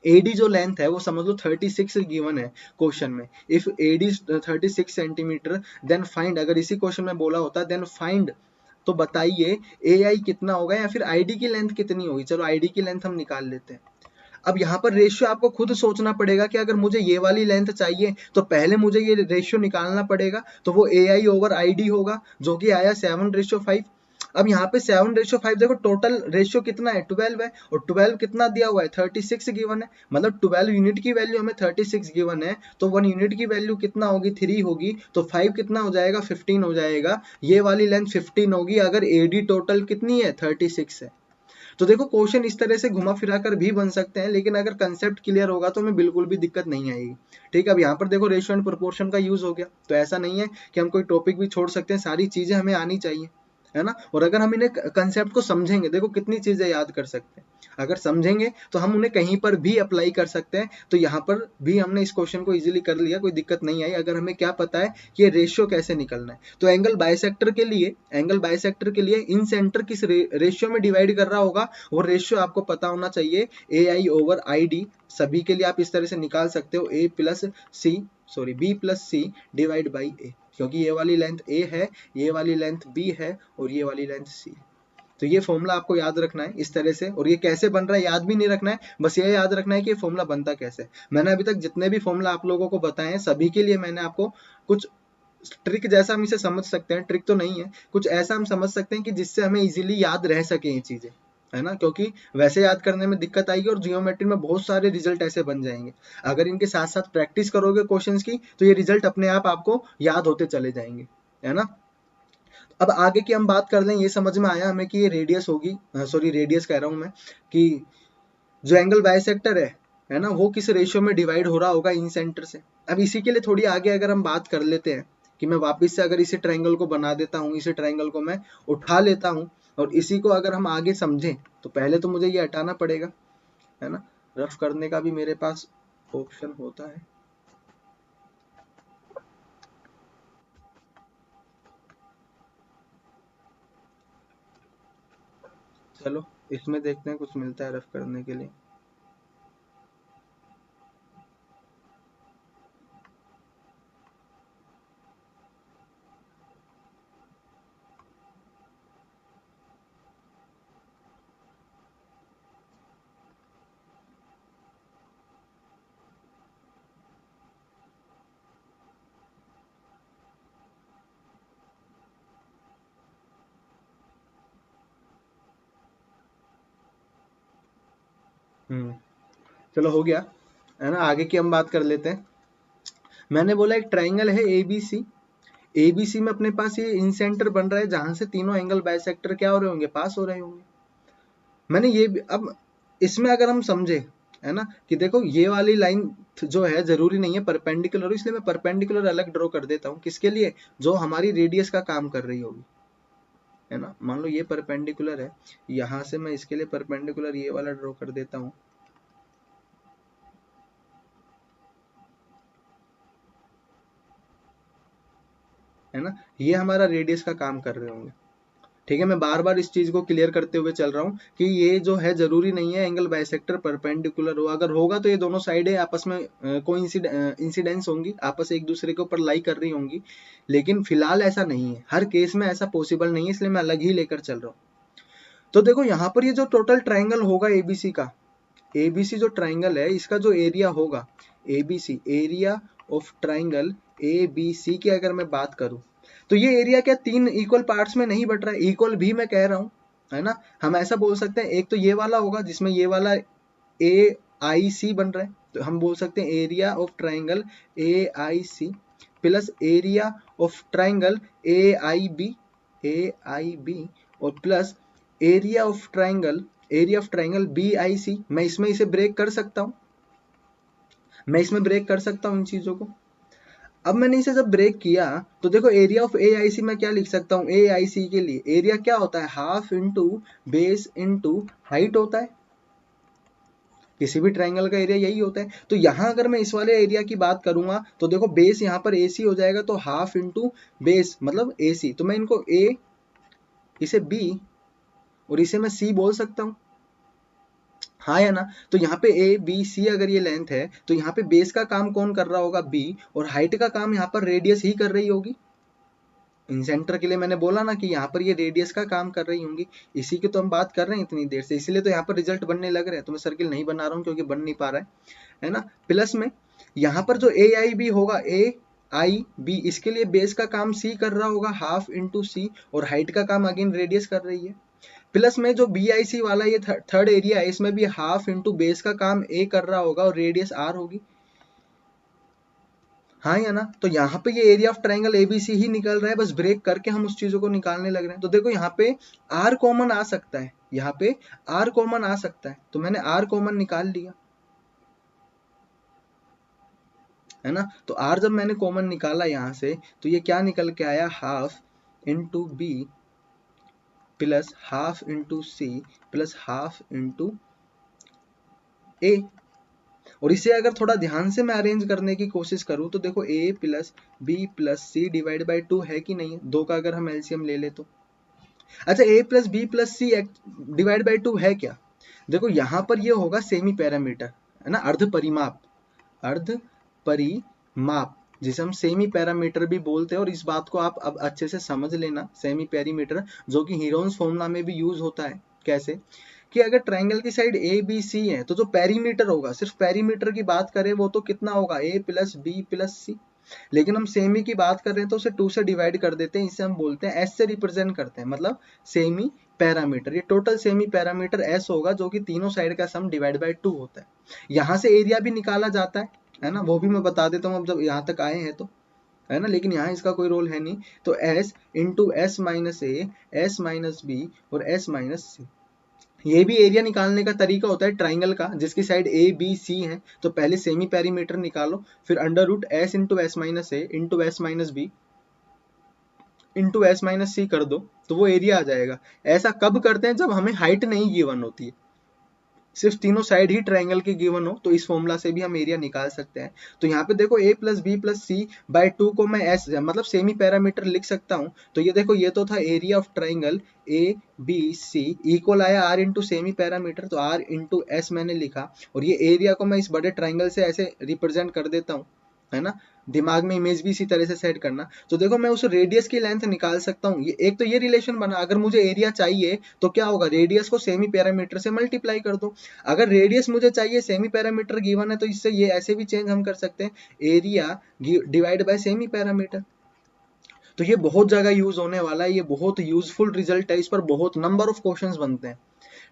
एडी जो लेंथ है वो समझ लो 36 गिवन है क्वेश्चन में। If AD 36 centimetre then find, अगर इसी क्वेश्चन में बोला होता देन फाइंड, तो बताइए ए आई कितना होगा या फिर आईडी की लेंथ कितनी होगी। चलो आईडी की लेंथ हम निकाल लेते हैं। अब यहाँ पर रेशियो आपको खुद सोचना पड़ेगा कि अगर मुझे ये वाली लेंथ चाहिए तो पहले मुझे ये रेशियो निकालना पड़ेगा, तो वो ए आई ओवर आई डी होगा जो कि आया 7:5। अब यहाँ पे 7:5 देखो, टोटल रेशियो कितना है 12 है, और 12 कितना दिया हुआ है 36 गिवन है, मतलब 12 यूनिट की वैल्यू हमें 36 गिवन है, तो 1 यूनिट की वैल्यू कितना होगी 3 होगी, तो 5 कितना हो जाएगा 15 हो जाएगा। ये वाली लेंथ 15 होगी अगर एडी टोटल कितनी है 36 है। तो देखो क्वेश्चन इस तरह से घुमा फिरा कर भी बन सकते हैं, लेकिन अगर कंसेप्ट क्लियर होगा तो हमें बिल्कुल भी दिक्कत नहीं आएगी। ठीक है, अब यहाँ पर देखो रेशियो एंड प्रोपोर्शन का यूज हो गया, तो ऐसा नहीं है कि हम कोई टॉपिक भी छोड़ सकते हैं, सारी चीजें हमें आनी चाहिए, है ना। और अगर हम इन्हें कंसेप्ट को समझेंगे, देखो कितनी चीजें याद कर सकते हैं, अगर समझेंगे तो हम उन्हें कहीं पर भी अप्लाई कर सकते हैं। तो यहाँ पर भी हमने इस क्वेश्चन को इजीली कर लिया, कोई दिक्कत नहीं आई अगर हमें क्या पता है कि ये रेशियो कैसे निकलना है। तो एंगल बाइसेक्टर के लिए, एंगल बाइसेक्टर के लिए इन सेंटर किस रेशियो में डिवाइड कर रहा होगा, वो रेशियो आपको पता होना चाहिए ए आई ओवर आई डी। सभी के लिए आप इस तरह से निकाल सकते हो A plus C, sorry B plus C divide by A, क्योंकि ये वाली लेंथ ए है, ये वाली लेंथ बी है और ये वाली लेंथ सी। तो ये फॉर्मूला आपको याद रखना है इस तरह से, और ये कैसे बन रहा है याद भी नहीं रखना है, बस ये याद रखना है कि ये फॉर्मूला बनता कैसे है। मैंने अभी तक जितने भी फॉर्मूला आप लोगों को बताए हैं सभी के लिए मैंने आपको कुछ ट्रिक जैसा हम इसे समझ सकते हैं, ट्रिक तो नहीं है, कुछ ऐसा हम समझ सकते हैं कि जिससे हमें इजीली याद रह सके ये चीजें, है ना। क्योंकि वैसे याद करने में दिक्कत आएगी और जियोमेट्री में बहुत सारे रिजल्ट ऐसे बन जाएंगे। अगर इनके साथ साथ प्रैक्टिस करोगे क्वेश्चंस की तो ये रिजल्ट अपने आप आपको याद होते चले जाएंगे, है ना। अब आगे की हम बात कर लें, ये समझ में आया हमें कि ये रेडियस होगी, सॉरी रेडियस कह रहा हूं मैं, कि जो एंगल बाइसेक्टर है ना, वो किस रेशियो में डिवाइड हो रहा होगा इन सेंटर से। अब इसी के लिए थोड़ी आगे अगर हम बात कर लेते हैं कि मैं वापस से अगर इसी ट्रायंगल को बना देता हूँ, इसी ट्रायंगल को मैं उठा लेता हूँ और इसी को अगर हम आगे समझें, तो पहले तो मुझे ये हटाना पड़ेगा, है ना। रफ करने का भी मेरे पास ऑप्शन होता है। चलो इसमें देखते हैं कुछ मिलता है रफ करने के लिए। चलो हो गया, है ना। आगे की हम बात कर लेते हैं। मैंने बोला एक ट्राइंगल है एबीसी, एबीसी में अपने पास ये इन सेंटर बन रहा है जहां से तीनों एंगल बाइसेक्टर क्या हो रहे होंगे, पास हो रहे होंगे। मैंने ये अब इसमें अगर हम समझे, है ना, कि देखो ये वाली लाइन जो है जरूरी नहीं है परपेंडिकुलर, इसलिए मैं परपेंडिकुलर अलग ड्रॉ कर देता हूँ, किसके लिए, जो हमारी रेडियस का काम कर रही होगी, है ना। मान लो ये परपेंडिकुलर है, यहां से मैं इसके लिए परपेंडिकुलर ये वाला ड्रॉ कर देता हूँ, है ना। ये हमारा रेडियस का काम कर रहे होंगे। ठीक है, मैं बार बार इस चीज को क्लियर करते हुए चल रहा हूँ कि ये जो है जरूरी नहीं है एंगल बाइसेक्टर परपेंडिकुलर हो, अगर होगा तो ये दोनों साइडें आपस में कोई इंसिडेंस होंगी, आपस एक दूसरे के ऊपर लाई कर रही होंगी, लेकिन फिलहाल ऐसा नहीं है, हर केस में ऐसा पॉसिबल नहीं है, इसलिए मैं अलग ही लेकर चल रहा हूँ। तो देखो यहाँ पर ये जो टोटल ट्राइंगल होगा एबीसी का, एबीसी जो ट्राइंगल है इसका जो एरिया होगा, ABC area of triangle ABC की अगर मैं बात करूं तो ये एरिया क्या 3 इक्वल पार्ट्स में नहीं बट रहा है, इक्वल भी मैं कह रहा हूं, है ना। हम ऐसा बोल सकते हैं, एक तो ये वाला होगा जिसमें ये वाला ए आई सी बन रहा है, तो हम बोल सकते हैं area of triangle A I C plus area of triangle A I B और plus area of triangle B I C. मैं इसमें इसे ब्रेक कर सकता हूं, मैं इसमें ब्रेक कर सकता हूं इन चीजों को। अब मैंने इसे जब ब्रेक किया तो देखो area of A I C मैं क्या लिख सकता हूँ, ए आई सी के लिए एरिया क्या होता है, half into base into height होता है, किसी भी ट्राइंगल का एरिया यही होता है। तो यहाँ अगर मैं इस वाले एरिया की बात करूंगा तो देखो बेस यहाँ पर ए सी हो जाएगा, तो हाफ इंटू बेस मतलब ए सी, तो मैं इनको ए, इसे बी और इसे मैं सी बोल सकता हूँ, हाँ या ना। तो यहाँ पे ए बी सी अगर ये लेंथ है तो यहाँ पे बेस का काम कौन कर रहा होगा, बी, और हाइट का काम यहाँ पर रेडियस ही कर रही होगी। इन सेंटर के लिए मैंने बोला ना कि यहाँ पर ये रेडियस का काम कर रही होंगी, इसी की तो हम बात कर रहे हैं इतनी देर से, इसलिए तो यहाँ पर रिजल्ट बनने लग रहे हैं। तो मैं सर्किल नहीं बना रहा हूँ क्योंकि बन नहीं पा रहा है ना। प्लस में यहाँ पर जो ए आई बी होगा, ए आई बी, इसके लिए बेस का काम सी कर रहा होगा हाफ इंटू सी, और हाइट का काम अगेन रेडियस कर रही है। प्लस में जो बी आई सी वाला ये थर्ड एरिया है, इसमें भी हाफ इंटू बेस का काम ए कर रहा होगा और रेडियस आर होगी, हाँ या ना। तो यहाँ पे ये एरिया ऑफ ट्राइंगल एबीसी ही निकल रहा है, बस ब्रेक करके हम उस चीजों को निकालने लग रहे हैं। तो देखो यहाँ पे आर कॉमन आ सकता है, यहाँ पे आर कॉमन आ सकता है, तो मैंने आर कॉमन निकाल लिया, है ना। तो आर जब मैंने कॉमन निकाला यहाँ से तो ये क्या निकल के आया, half into B plus half into C plus half into A. और इसे अगर थोड़ा ध्यान से मैं अरेंज करने की कोशिश करूं तो देखो a plus B plus C divide by 2 है कि नहीं है, दो का अगर हम एलसीएम ले ले तो। अच्छा a plus B plus C divide by 2 है क्या, देखो यहाँ पर ये होगा सेमी पैरामीटर, है ना, अर्ध परिमाप, अर्ध परिमाप जिसे हम सेमी पैरामीटर भी बोलते हैं। और इस बात को आप अब अच्छे से समझ लेना, सेमी पैरामीटर जो कि हीरोन्स फॉर्मूला में भी यूज होता है, कैसे कि अगर ट्राइंगल की साइड ए बी सी है तो जो पेरीमीटर होगा, सिर्फ पेरीमीटर की बात करें वो तो कितना होगा, ए प्लस बी प्लस सी, लेकिन हम सेमी की बात कर रहे हैं तो उसे 2 से डिवाइड कर देते हैं, इसे हम बोलते हैं एस से रिप्रेजेंट करते हैं, मतलब सेमी पैरामीटर। ये टोटल सेमी पैरामीटर एस होगा जो कि तीनों साइड का सम डिवाइड बाय 2 होता है। यहाँ से एरिया भी निकाला जाता है ना, वो भी मैं बता देता हूँ अब जब यहाँ तक आए हैं तो, है ना, लेकिन यहाँ इसका कोई रोल है नहीं। तो एस इंटू एस माइनस ए, एस माइनस बी और एस माइनस सी, ये भी एरिया निकालने का तरीका होता है ट्राइंगल का, जिसकी साइड ए बी सी है। तो पहले सेमी पेरीमीटर निकालो, फिर under root S into S minus A into S minus B into S minus C कर दो, तो वो एरिया आ जाएगा। ऐसा कब करते हैं, जब हमें हाइट नहीं गिवन होती है, सिर्फ तीनों साइड ही ट्राइंगल की गिवन हो, तो इस फॉर्मूला से भी हम एरिया निकाल सकते हैं। तो यहाँ पे देखो a plus B plus C by 2 को मैं s मतलब सेमी पैरामीटर लिख सकता हूँ। तो ये देखो, ये तो था area of triangle A B C, equal आया r इंटू सेमी पैरामीटर, तो r इंटू एस मैंने लिखा, और ये एरिया को मैं इस बड़े ट्राइंगल से ऐसे रिप्रेजेंट कर देता हूँ, है ना। दिमाग में इमेज भी इसी तरह से सेट करना। तो देखो मैं उस रेडियस की लेंथ निकाल सकता हूँ, ये एक तो ये रिलेशन बना, अगर मुझे एरिया चाहिए तो क्या होगा, रेडियस को सेमी पैरामीटर से मल्टीप्लाई कर दो। अगर रेडियस मुझे चाहिए, सेमी पैरामीटर गिवन है, तो इससे ये ऐसे भी चेंज हम कर सकते हैं, area divide by semi perimeter. तो ये बहुत जगह यूज होने वाला है, ये बहुत यूजफुल रिजल्ट है, इस पर बहुत नंबर ऑफ क्वेश्चंस बनते हैं।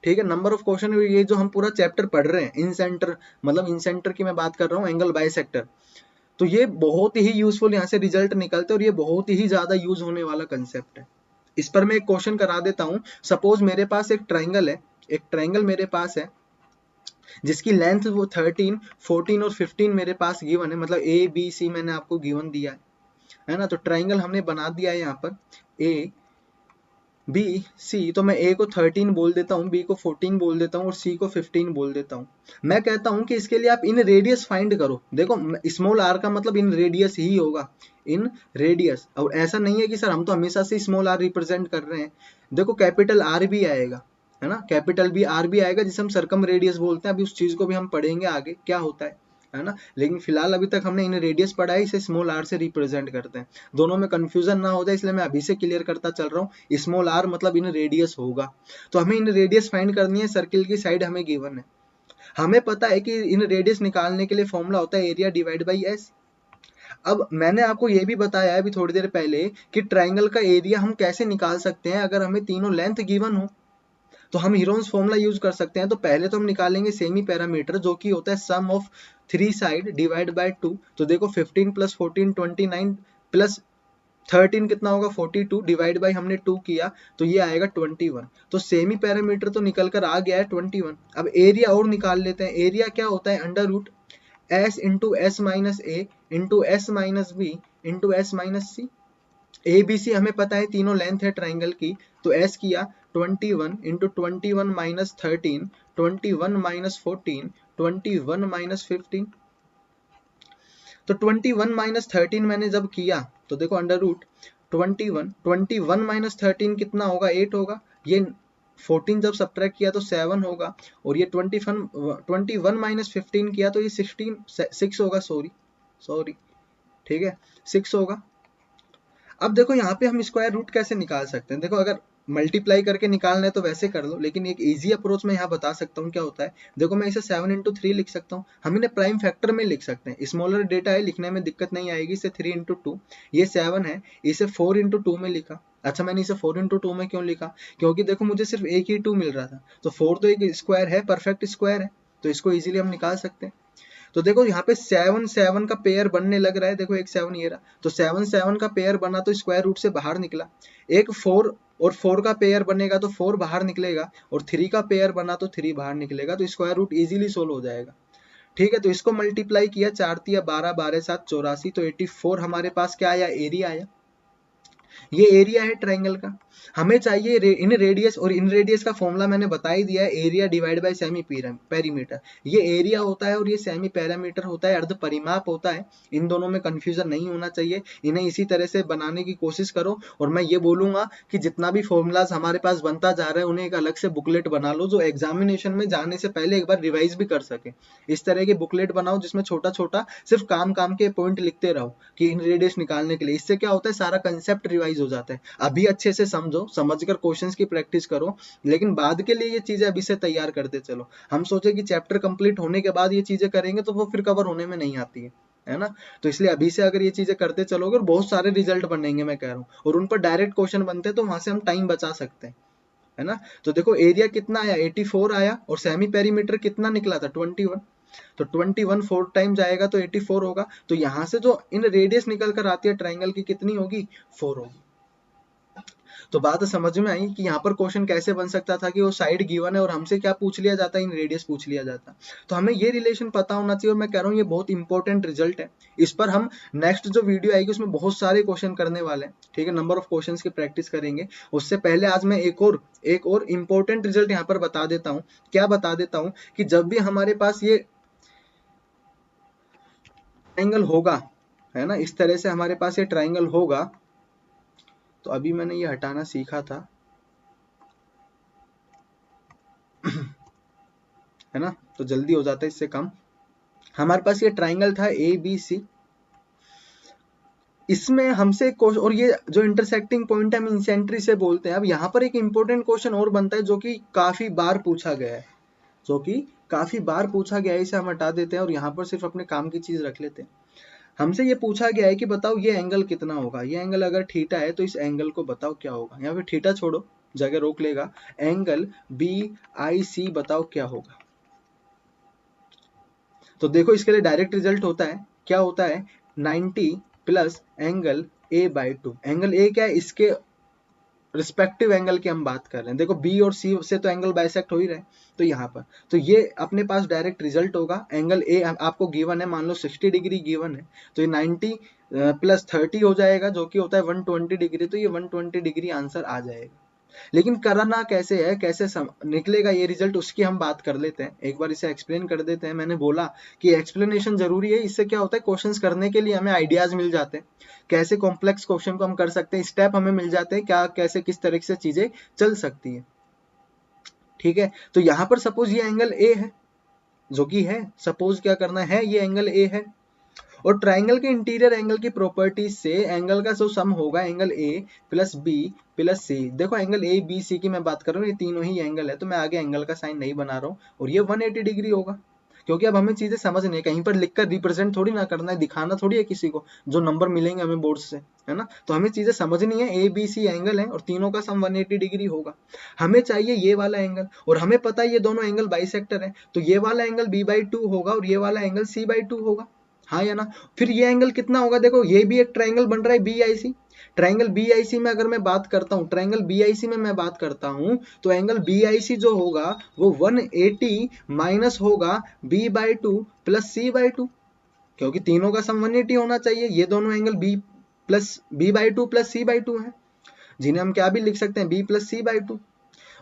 ठीक है, नंबर ऑफ क्वेश्चन, ये जो हम पूरा चैप्टर पढ़ रहे हैं इन सेंटर, मतलब इन सेंटर की मैं बात कर रहा हूँ, एंगल बाइसेक्टर, तो ये बहुत ही यूजफुल यहाँ से रिजल्ट निकलते हैं, और ये बहुत ही ज्यादा यूज होने वाला कंसेप्ट है। इस पर मैं एक क्वेश्चन करा देता हूँ। सपोज मेरे पास एक ट्राइंगल है, एक ट्राइंगल मेरे पास है जिसकी लेंथ वो 13, 14 और 15 मेरे पास गिवन है, मतलब ए बी सी मैंने आपको गिवन दिया है ना। तो ट्राइंगल हमने बना दिया है यहाँ पर, ए बी सी, तो मैं ए को 13 बोल देता हूँ, बी को 14 बोल देता हूँ और सी को 15 बोल देता हूँ। मैं कहता हूँ कि इसके लिए आप इन रेडियस फाइंड करो। देखो स्मॉल आर का मतलब इन रेडियस ही होगा, इन रेडियस। और ऐसा नहीं है कि सर हम तो हमेशा से स्मॉल आर रिप्रेजेंट कर रहे हैं, देखो कैपिटल आर भी आएगा, है ना, कैपिटल भी आर भी आएगा जिसे हम सर्कम रेडियस बोलते हैं। अभी उस चीज को भी हम पढ़ेंगे आगे क्या होता है ना। लेकिन फिलहाल अभी तक हमने इन रेडियस पढ़ा है, इसे स्मॉल आर से रिप्रेजेंट करते हैं। दोनों में कंफ्यूजन ना हो जाए इसलिए मैं अभी से क्लियर करता चल रहा हूँ, स्मॉल आर मतलब इन रेडियस होगा। तो हमें इन रेडियस फाइंड करनी है, सर्किल की साइड हमें गिवन है। हमें पता है कि इन रेडियस निकालने के लिए फॉर्मूला होता है एरिया डिवाइड बाई एस। अब मैंने आपको ये भी बताया है अभी थोड़ी देर पहले कि ट्राइंगल का एरिया हम कैसे निकाल सकते हैं अगर हमें तीनों लेंथ गिवन हो, तो हम हीरोन्स फॉर्मूला यूज कर सकते हैं। तो पहले तो हम निकालेंगे सेमी पैरामीटर जो कि होता है सम ऑफ 3 साइड डिवाइड बाय 2। तो देखो 15 प्लस 14 29 प्लस 13 कितना होगा 42 डिवाइड बाय हमने 2 किया तो ये आएगा 21। तो सेमी पैरामीटर तो निकल कर आ गया है 21। अब एरिया और निकाल लेते हैं। एरिया क्या होता है under root S into S minus A into S minus B into S minus C. A B C हमें पता है तीनों लेंथ है ट्राइंगल की, तो एस किया 21 इंटू 21 माइनस 13 21 माइनस 14 21 माइनस 15। तो 21 माइनस 13 मैंने जब किया तो देखो अंडर रूट 21 माइनस 13 कितना होगा 8 होगा। ये 14 जब सब्ट्रैक्ट किया तो 7 होगा। और ये 21 माइनस 15 किया तो ये 6 होगा, सॉरी ठीक है 6 होगा। अब देखो यहाँ पे हम स्क्वायर रूट कैसे निकाल सकते हैं। देखो अगर मल्टीप्लाई करके निकालना है तो वैसे कर लो, लेकिन एक इजी अप्रोच मैं यहाँ बता सकता हूँ क्या होता है। देखो मैं इसे 7 इंटू 3 लिख सकता हूँ, हम इन्हें प्राइम फैक्टर में लिख सकते हैं। स्मॉलर डेटा है लिखने में दिक्कत नहीं आएगी। इसे 3 इंटू 2, ये 7 है, इसे 4 इंटू 2 में लिखा। अच्छा मैंने इसे 4 इंटू 2 में क्यों लिखा, क्योंकि देखो मुझे सिर्फ एक ही 2 मिल रहा था, तो 4 तो एक स्क्वायर है, परफेक्ट स्क्वायर है, तो इसको इजीली हम निकाल सकते हैं। तो देखो यहाँ पे 7 7 का पेयर बनने लग रहा है। देखो एक 7 ये रहा, तो 7 7 का पेयर बना तो स्क्वायर रूट से बाहर निकला। एक 4 और 4 का पेयर बनेगा तो 4 बाहर निकलेगा, और 3 का पेयर बना तो 3 बाहर निकलेगा, तो स्क्वायर रूट इजीली सोल्व हो जाएगा। ठीक है, तो इसको मल्टीप्लाई किया 4 तिया 12 12 7 84, तो 84 हमारे पास क्या आया, एरिया आया। ये एरिया है ट्राइंगल का। हमें चाहिए इन रेडियस, और इन रेडियस का फॉर्मूला मैंने बता ही दिया है, area divide by semi perimeter. ये एरिया होता है और ये सेमी पैरामीटर होता है, अर्ध परिमाप होता है। इन दोनों में कंफ्यूजन नहीं होना चाहिए, इन्हें इसी तरह से बनाने की कोशिश करो। और मैं ये बोलूंगा कि जितना भी फॉर्मूलाज हमारे पास बनता जा रहा है उन्हें एक अलग से बुकलेट बना लो, जो एग्जामिनेशन में जाने से पहले एक बार रिवाइज भी कर सके। इस तरह के बुकलेट बनाओ जिसमें छोटा छोटा सिर्फ काम काम के पॉइंट लिखते रहो कि इन रेडियस निकालने के लिए। इससे क्या होता है, सारा कंसेप्ट रिवाइज हो जाता है। अभी अच्छे से समझो, समझकर क्वेश्चंस की प्रैक्टिस करो, लेकिन बाद के लिए ये चीजें अभी से तैयार करते चलो। हम सोचे कि चैप्टर कंप्लीट होने के बाद ये चीजें करेंगे तो वो फिर कवर होने में नहीं आती है ना। तो इसलिए अभी से अगर ये चीजें करते चलोगे और बहुत सारे रिजल्ट बनेंगे मैं कह रहा हूँ, और उन पर डायरेक्ट क्वेश्चन बनते हैं तो वहां से हम टाइम बचा सकते हैं, है ना। तो देखो एरिया कितना आया 84 आया, और सेमी पेरीमीटर कितना निकला था 21। तो 21 4 टाइम जाएगा तो 84 होगा। तो यहां से जो इन रेडियस निकल कर आती है ट्राइंगल की कितनी होगी, 4 होगी। तो बात समझ में आई कि यहाँ पर क्वेश्चन कैसे बन सकता था कि वो साइड गिवन है और हमसे क्या पूछ लिया जाता है, इन रेडियस पूछ लिया जाता। तो हमें ये रिलेशन पता होना चाहिए, और मैं कह रहा हूँ ये बहुत इंपॉर्टेंट रिजल्ट है। इस पर हम नेक्स्ट जो वीडियो आएगी उसमें बहुत सारे क्वेश्चन करने वाले हैं, ठीक है, नंबर ऑफ क्वेश्चन की प्रैक्टिस करेंगे। उससे पहले आज मैं एक और इंपॉर्टेंट रिजल्ट यहाँ पर बता देता हूँ। क्या बता देता हूँ कि जब भी हमारे पास ये ट्राइंगल होगा, है ना, इस तरह से हमारे पास ये ट्राइंगल होगा, तो अभी मैंने ये हटाना सीखा था है ना, तो जल्दी हो जाता है इससे काम। हमारे पास ये ट्राइंगल था ए बी सी, इसमें हमसे और ये जो इंटरसेक्टिंग पॉइंट है हम इंसेंट्री से बोलते हैं। अब यहाँ पर एक इंपॉर्टेंट क्वेश्चन और बनता है जो कि काफी बार पूछा गया है, इसे हम हटा देते हैं और यहाँ पर सिर्फ अपने काम की चीज रख लेते हैं। हमसे ये पूछा गया है कि बताओ ये एंगल कितना होगा। ये एंगल अगर थीटा है तो इस एंगल को बताओ क्या होगा। यहाँ पे थीटा छोड़ो, जगह रोक लेगा, एंगल बी आई सी बताओ क्या होगा। तो देखो इसके लिए डायरेक्ट रिजल्ट होता है, क्या होता है 90 plus angle A by 2। Angle A क्या है, इसके रिस्पेक्टिव एंगल की हम बात कर रहे हैं। देखो बी और सी से तो एंगल बाइसेक्ट हो ही रहे, तो यहाँ पर तो ये अपने पास डायरेक्ट रिजल्ट होगा। एंगल ए आपको गिवन है, मान लो 60 डिग्री गिवन है, तो ये 90 प्लस 30 हो जाएगा जो कि होता है 120 डिग्री। तो ये 120 डिग्री आंसर आ जाएगा। लेकिन करना कैसे है, कैसे निकलेगा ये रिजल्ट, उसकी हम बात कर लेते हैं। एक बार इसे एक्सप्लेन कर देते हैं। मैंने बोला कि एक्सप्लेनेशन जरूरी है, इससे क्या होता है क्वेश्चंस करने के लिए हमें आइडियाज मिल जाते हैं, कैसे कॉम्प्लेक्स क्वेश्चन को हम कर सकते हैं, स्टेप हमें मिल जाते हैं, क्या कैसे किस तरीके से चीजें चल सकती है। ठीक है, तो यहाँ पर सपोज ये एंगल ए है, जो कि है, सपोज क्या करना है, ये एंगल ए है, और ट्राइंगल के इंटीरियर एंगल की प्रॉपर्टीज से एंगल का जो सम होगा angle A plus B plus C. देखो एंगल ए बी सी की मैं बात कर रहा हूँ, ये तीनों ही एंगल है, तो मैं आगे एंगल का साइन नहीं बना रहा हूँ, और ये 180 डिग्री होगा। क्योंकि अब हमें चीजें समझनी है, कहीं पर लिखकर रिप्रेजेंट थोड़ी ना करना है, दिखाना थोड़ी है किसी को जो नंबर मिलेंगे हमें बोर्ड से, है ना। तो हमें चीजें समझनी है, ए बी सी एंगल है और तीनों का सम 180 डिग्री होगा। हमें चाहिए ये वाला एंगल, और हमें पता है ये दोनों एंगल बाइसेक्टर है, तो ये वाला एंगल b/2 होगा और ये वाला एंगल c/2 होगा, हाँ या ना। फिर ये एंगल कितना होगा, देखो ये भी एक ट्राइंगल बन रहा है BIC। ट्राइंगल BIC में अगर मैं बात करता हूँ, ट्राइंगल BIC में मैं बात करता हूँ, तो एंगल BIC जो होगा वो 180 माइनस होगा b/2 प्लस c/2, क्योंकि तीनों का सम 180 होना चाहिए। ये दोनों एंगल b/2 प्लस c/2 है, जिन्हें हम क्या भी लिख सकते हैं, b प्लस c/2,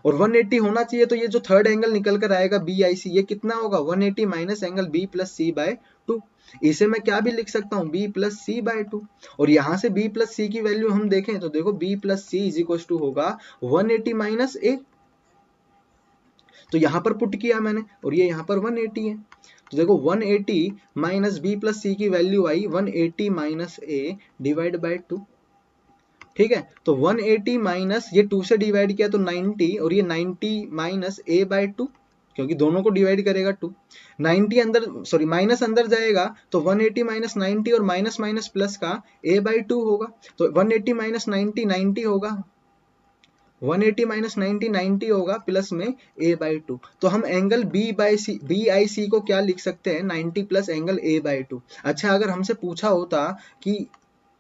और 180 होना चाहिए। तो ये जो थर्ड एंगल निकल कर आएगा BIC, ये कितना होगा, 180 minus angle b plus c/2। इसे मैं क्या भी लिख सकता हूँ, b प्लस c/2, और यहाँ से b प्लस c की वैल्यू हम देखें तो देखो b plus c is equal to होगा 180 माइनस a। तो यहाँ पर पुट किया मैंने, और ये यहाँ पर 180 है, तो देखो 180 माइनस b प्लस c की value I 180 minus a divide by 2। ठीक है, तो 180 माइनस ये 2 से डिवाइड किया तो 90, और ये 90 माइनस a/2, क्योंकि दोनों को डिवाइड करेगा 2, 90 अंदर सॉरी माइनस अंदर जाएगा तो 180 माइनस 90 और माइनस माइनस प्लस का a/2 होगा, तो 180 माइनस 90 90 होगा, 180 माइनस 90 90 होगा, प्लस में a/2। तो हम एंगल BIC को क्या लिख सकते हैं, 90 प्लस एंगल a/2। अच्छा, अगर हमसे पूछा होता कि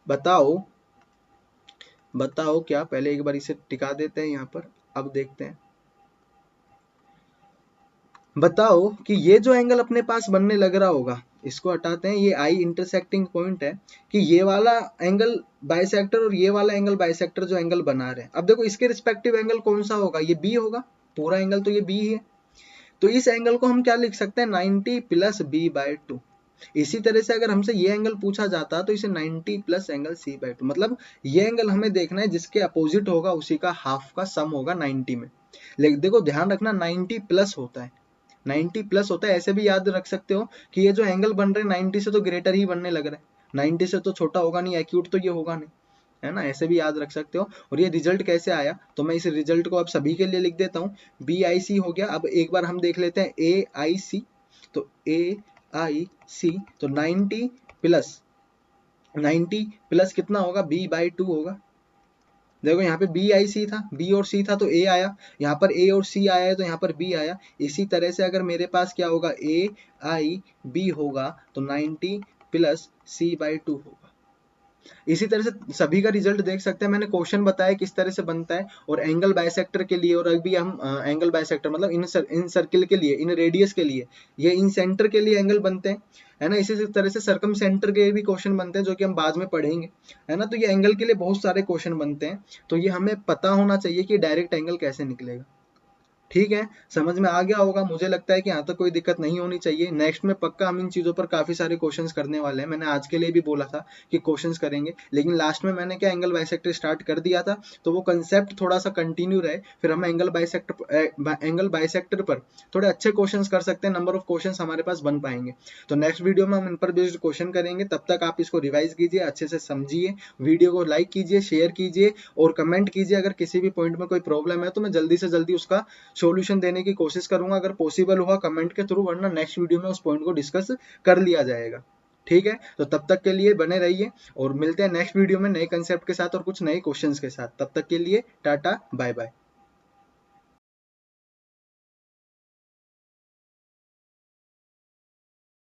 बताओ क्या, पहले एक बार इसे टिका देते हैं यहाँ पर, अब देखते हैं। बताओ कि ये जो एंगल अपने पास बनने लग रहा होगा, इसको हटाते हैं, ये आई इंटरसेक्टिंग पॉइंट है, कि ये वाला एंगल बाइसेक्टर और ये वाला एंगल बाइसेक्टर जो एंगल बना रहे हैं, अब देखो इसके रिस्पेक्टिव एंगल कौन सा होगा, ये बी होगा, पूरा एंगल तो ये बी है। तो इस एंगल को हम क्या लिख सकते हैं, 90 प्लस b/2। इसी तरह से अगर हमसे ये एंगल पूछा जाता तो इसे 90 प्लस एंगल c/2, मतलब ये एंगल हमें देखना है जिसके अपोजिट होगा, उसी का हाफ का सम होगा 90 में। लेकिन देखो ध्यान रखना 90 प्लस होता है, 90 प्लस होता है। ऐसे भी याद रख सकते हो कि ये जो एंगल बन रहे हैं 90 से तो ग्रेटर ही बनने लग रहा है, 90 से तो छोटा होगा नहीं, एक्यूट तो ये होगा नहीं, है ना। ऐसे भी याद रख सकते हो। और ये रिजल्ट कैसे आया, तो मैं इस रिजल्ट को अब सभी के लिए लिख देता हूँ, BIC हो गया। अब एक बार हम देख लेते हैं AIC, तो AIC तो 90 प्लस कितना होगा, b/2 होगा। देखो यहाँ पे BIC था, B और C था तो A आया, यहाँ पर A और C आया है तो यहाँ पर B आया। इसी तरह से अगर मेरे पास क्या होगा, AIB होगा तो 90 प्लस c/2 होगा। इसी तरह से सभी का रिजल्ट देख सकते हैं। मैंने क्वेश्चन बताया किस तरह से बनता है, और एंगल बाइसेक्टर के लिए, और अभी हम एंगल बाइसेक्टर मतलब इन सर्किल के लिए, इन रेडियस के लिए, ये इन सेंटर के लिए एंगल बनते हैं, है ना। इसी तरह से सर्कम सेंटर के भी क्वेश्चन बनते हैं, जो कि हम बाद में पढ़ेंगे, है ना। तो ये एंगल के लिए बहुत सारे क्वेश्चन बनते हैं, तो ये हमें पता होना चाहिए कि डायरेक्ट एंगल कैसे निकलेगा। ठीक है, समझ में आ गया होगा, मुझे लगता है कि यहाँ तक कोई दिक्कत नहीं होनी चाहिए। नेक्स्ट में पक्का हम इन चीज़ों पर काफ़ी सारे क्वेश्चंस करने वाले हैं। मैंने आज के लिए भी बोला था कि क्वेश्चंस करेंगे, लेकिन लास्ट में मैंने क्या एंगल बाइसेक्टर स्टार्ट कर दिया था, तो वो कंसेप्ट थोड़ा सा कंटिन्यू रहे, फिर हम एंगल बाइसेक्टर पर थोड़े अच्छे क्वेश्चन कर सकते हैं, नंबर ऑफ क्वेश्चन हमारे पास बन पाएंगे। तो नेक्स्ट वीडियो में हम इन पर बेस्ड क्वेश्चन करेंगे। तब तक आप इसको रिवाइज कीजिए, अच्छे से समझिए, वीडियो को लाइक कीजिए, शेयर कीजिए और कमेंट कीजिए। अगर किसी भी पॉइंट में कोई प्रॉब्लम है तो मैं जल्दी से जल्दी उसका सॉल्यूशन देने की कोशिश करूंगा, अगर पॉसिबल हुआ कमेंट के थ्रू, वरना नेक्स्ट वीडियो में उस पॉइंट को डिस्कस कर लिया जाएगा। ठीक है, तो तब तक के लिए बने रहिए, और मिलते हैं नेक्स्ट वीडियो में नए कंसेप्ट के साथ और कुछ नए क्वेश्चंस के साथ। तब तक के लिए टाटा बाय बाय।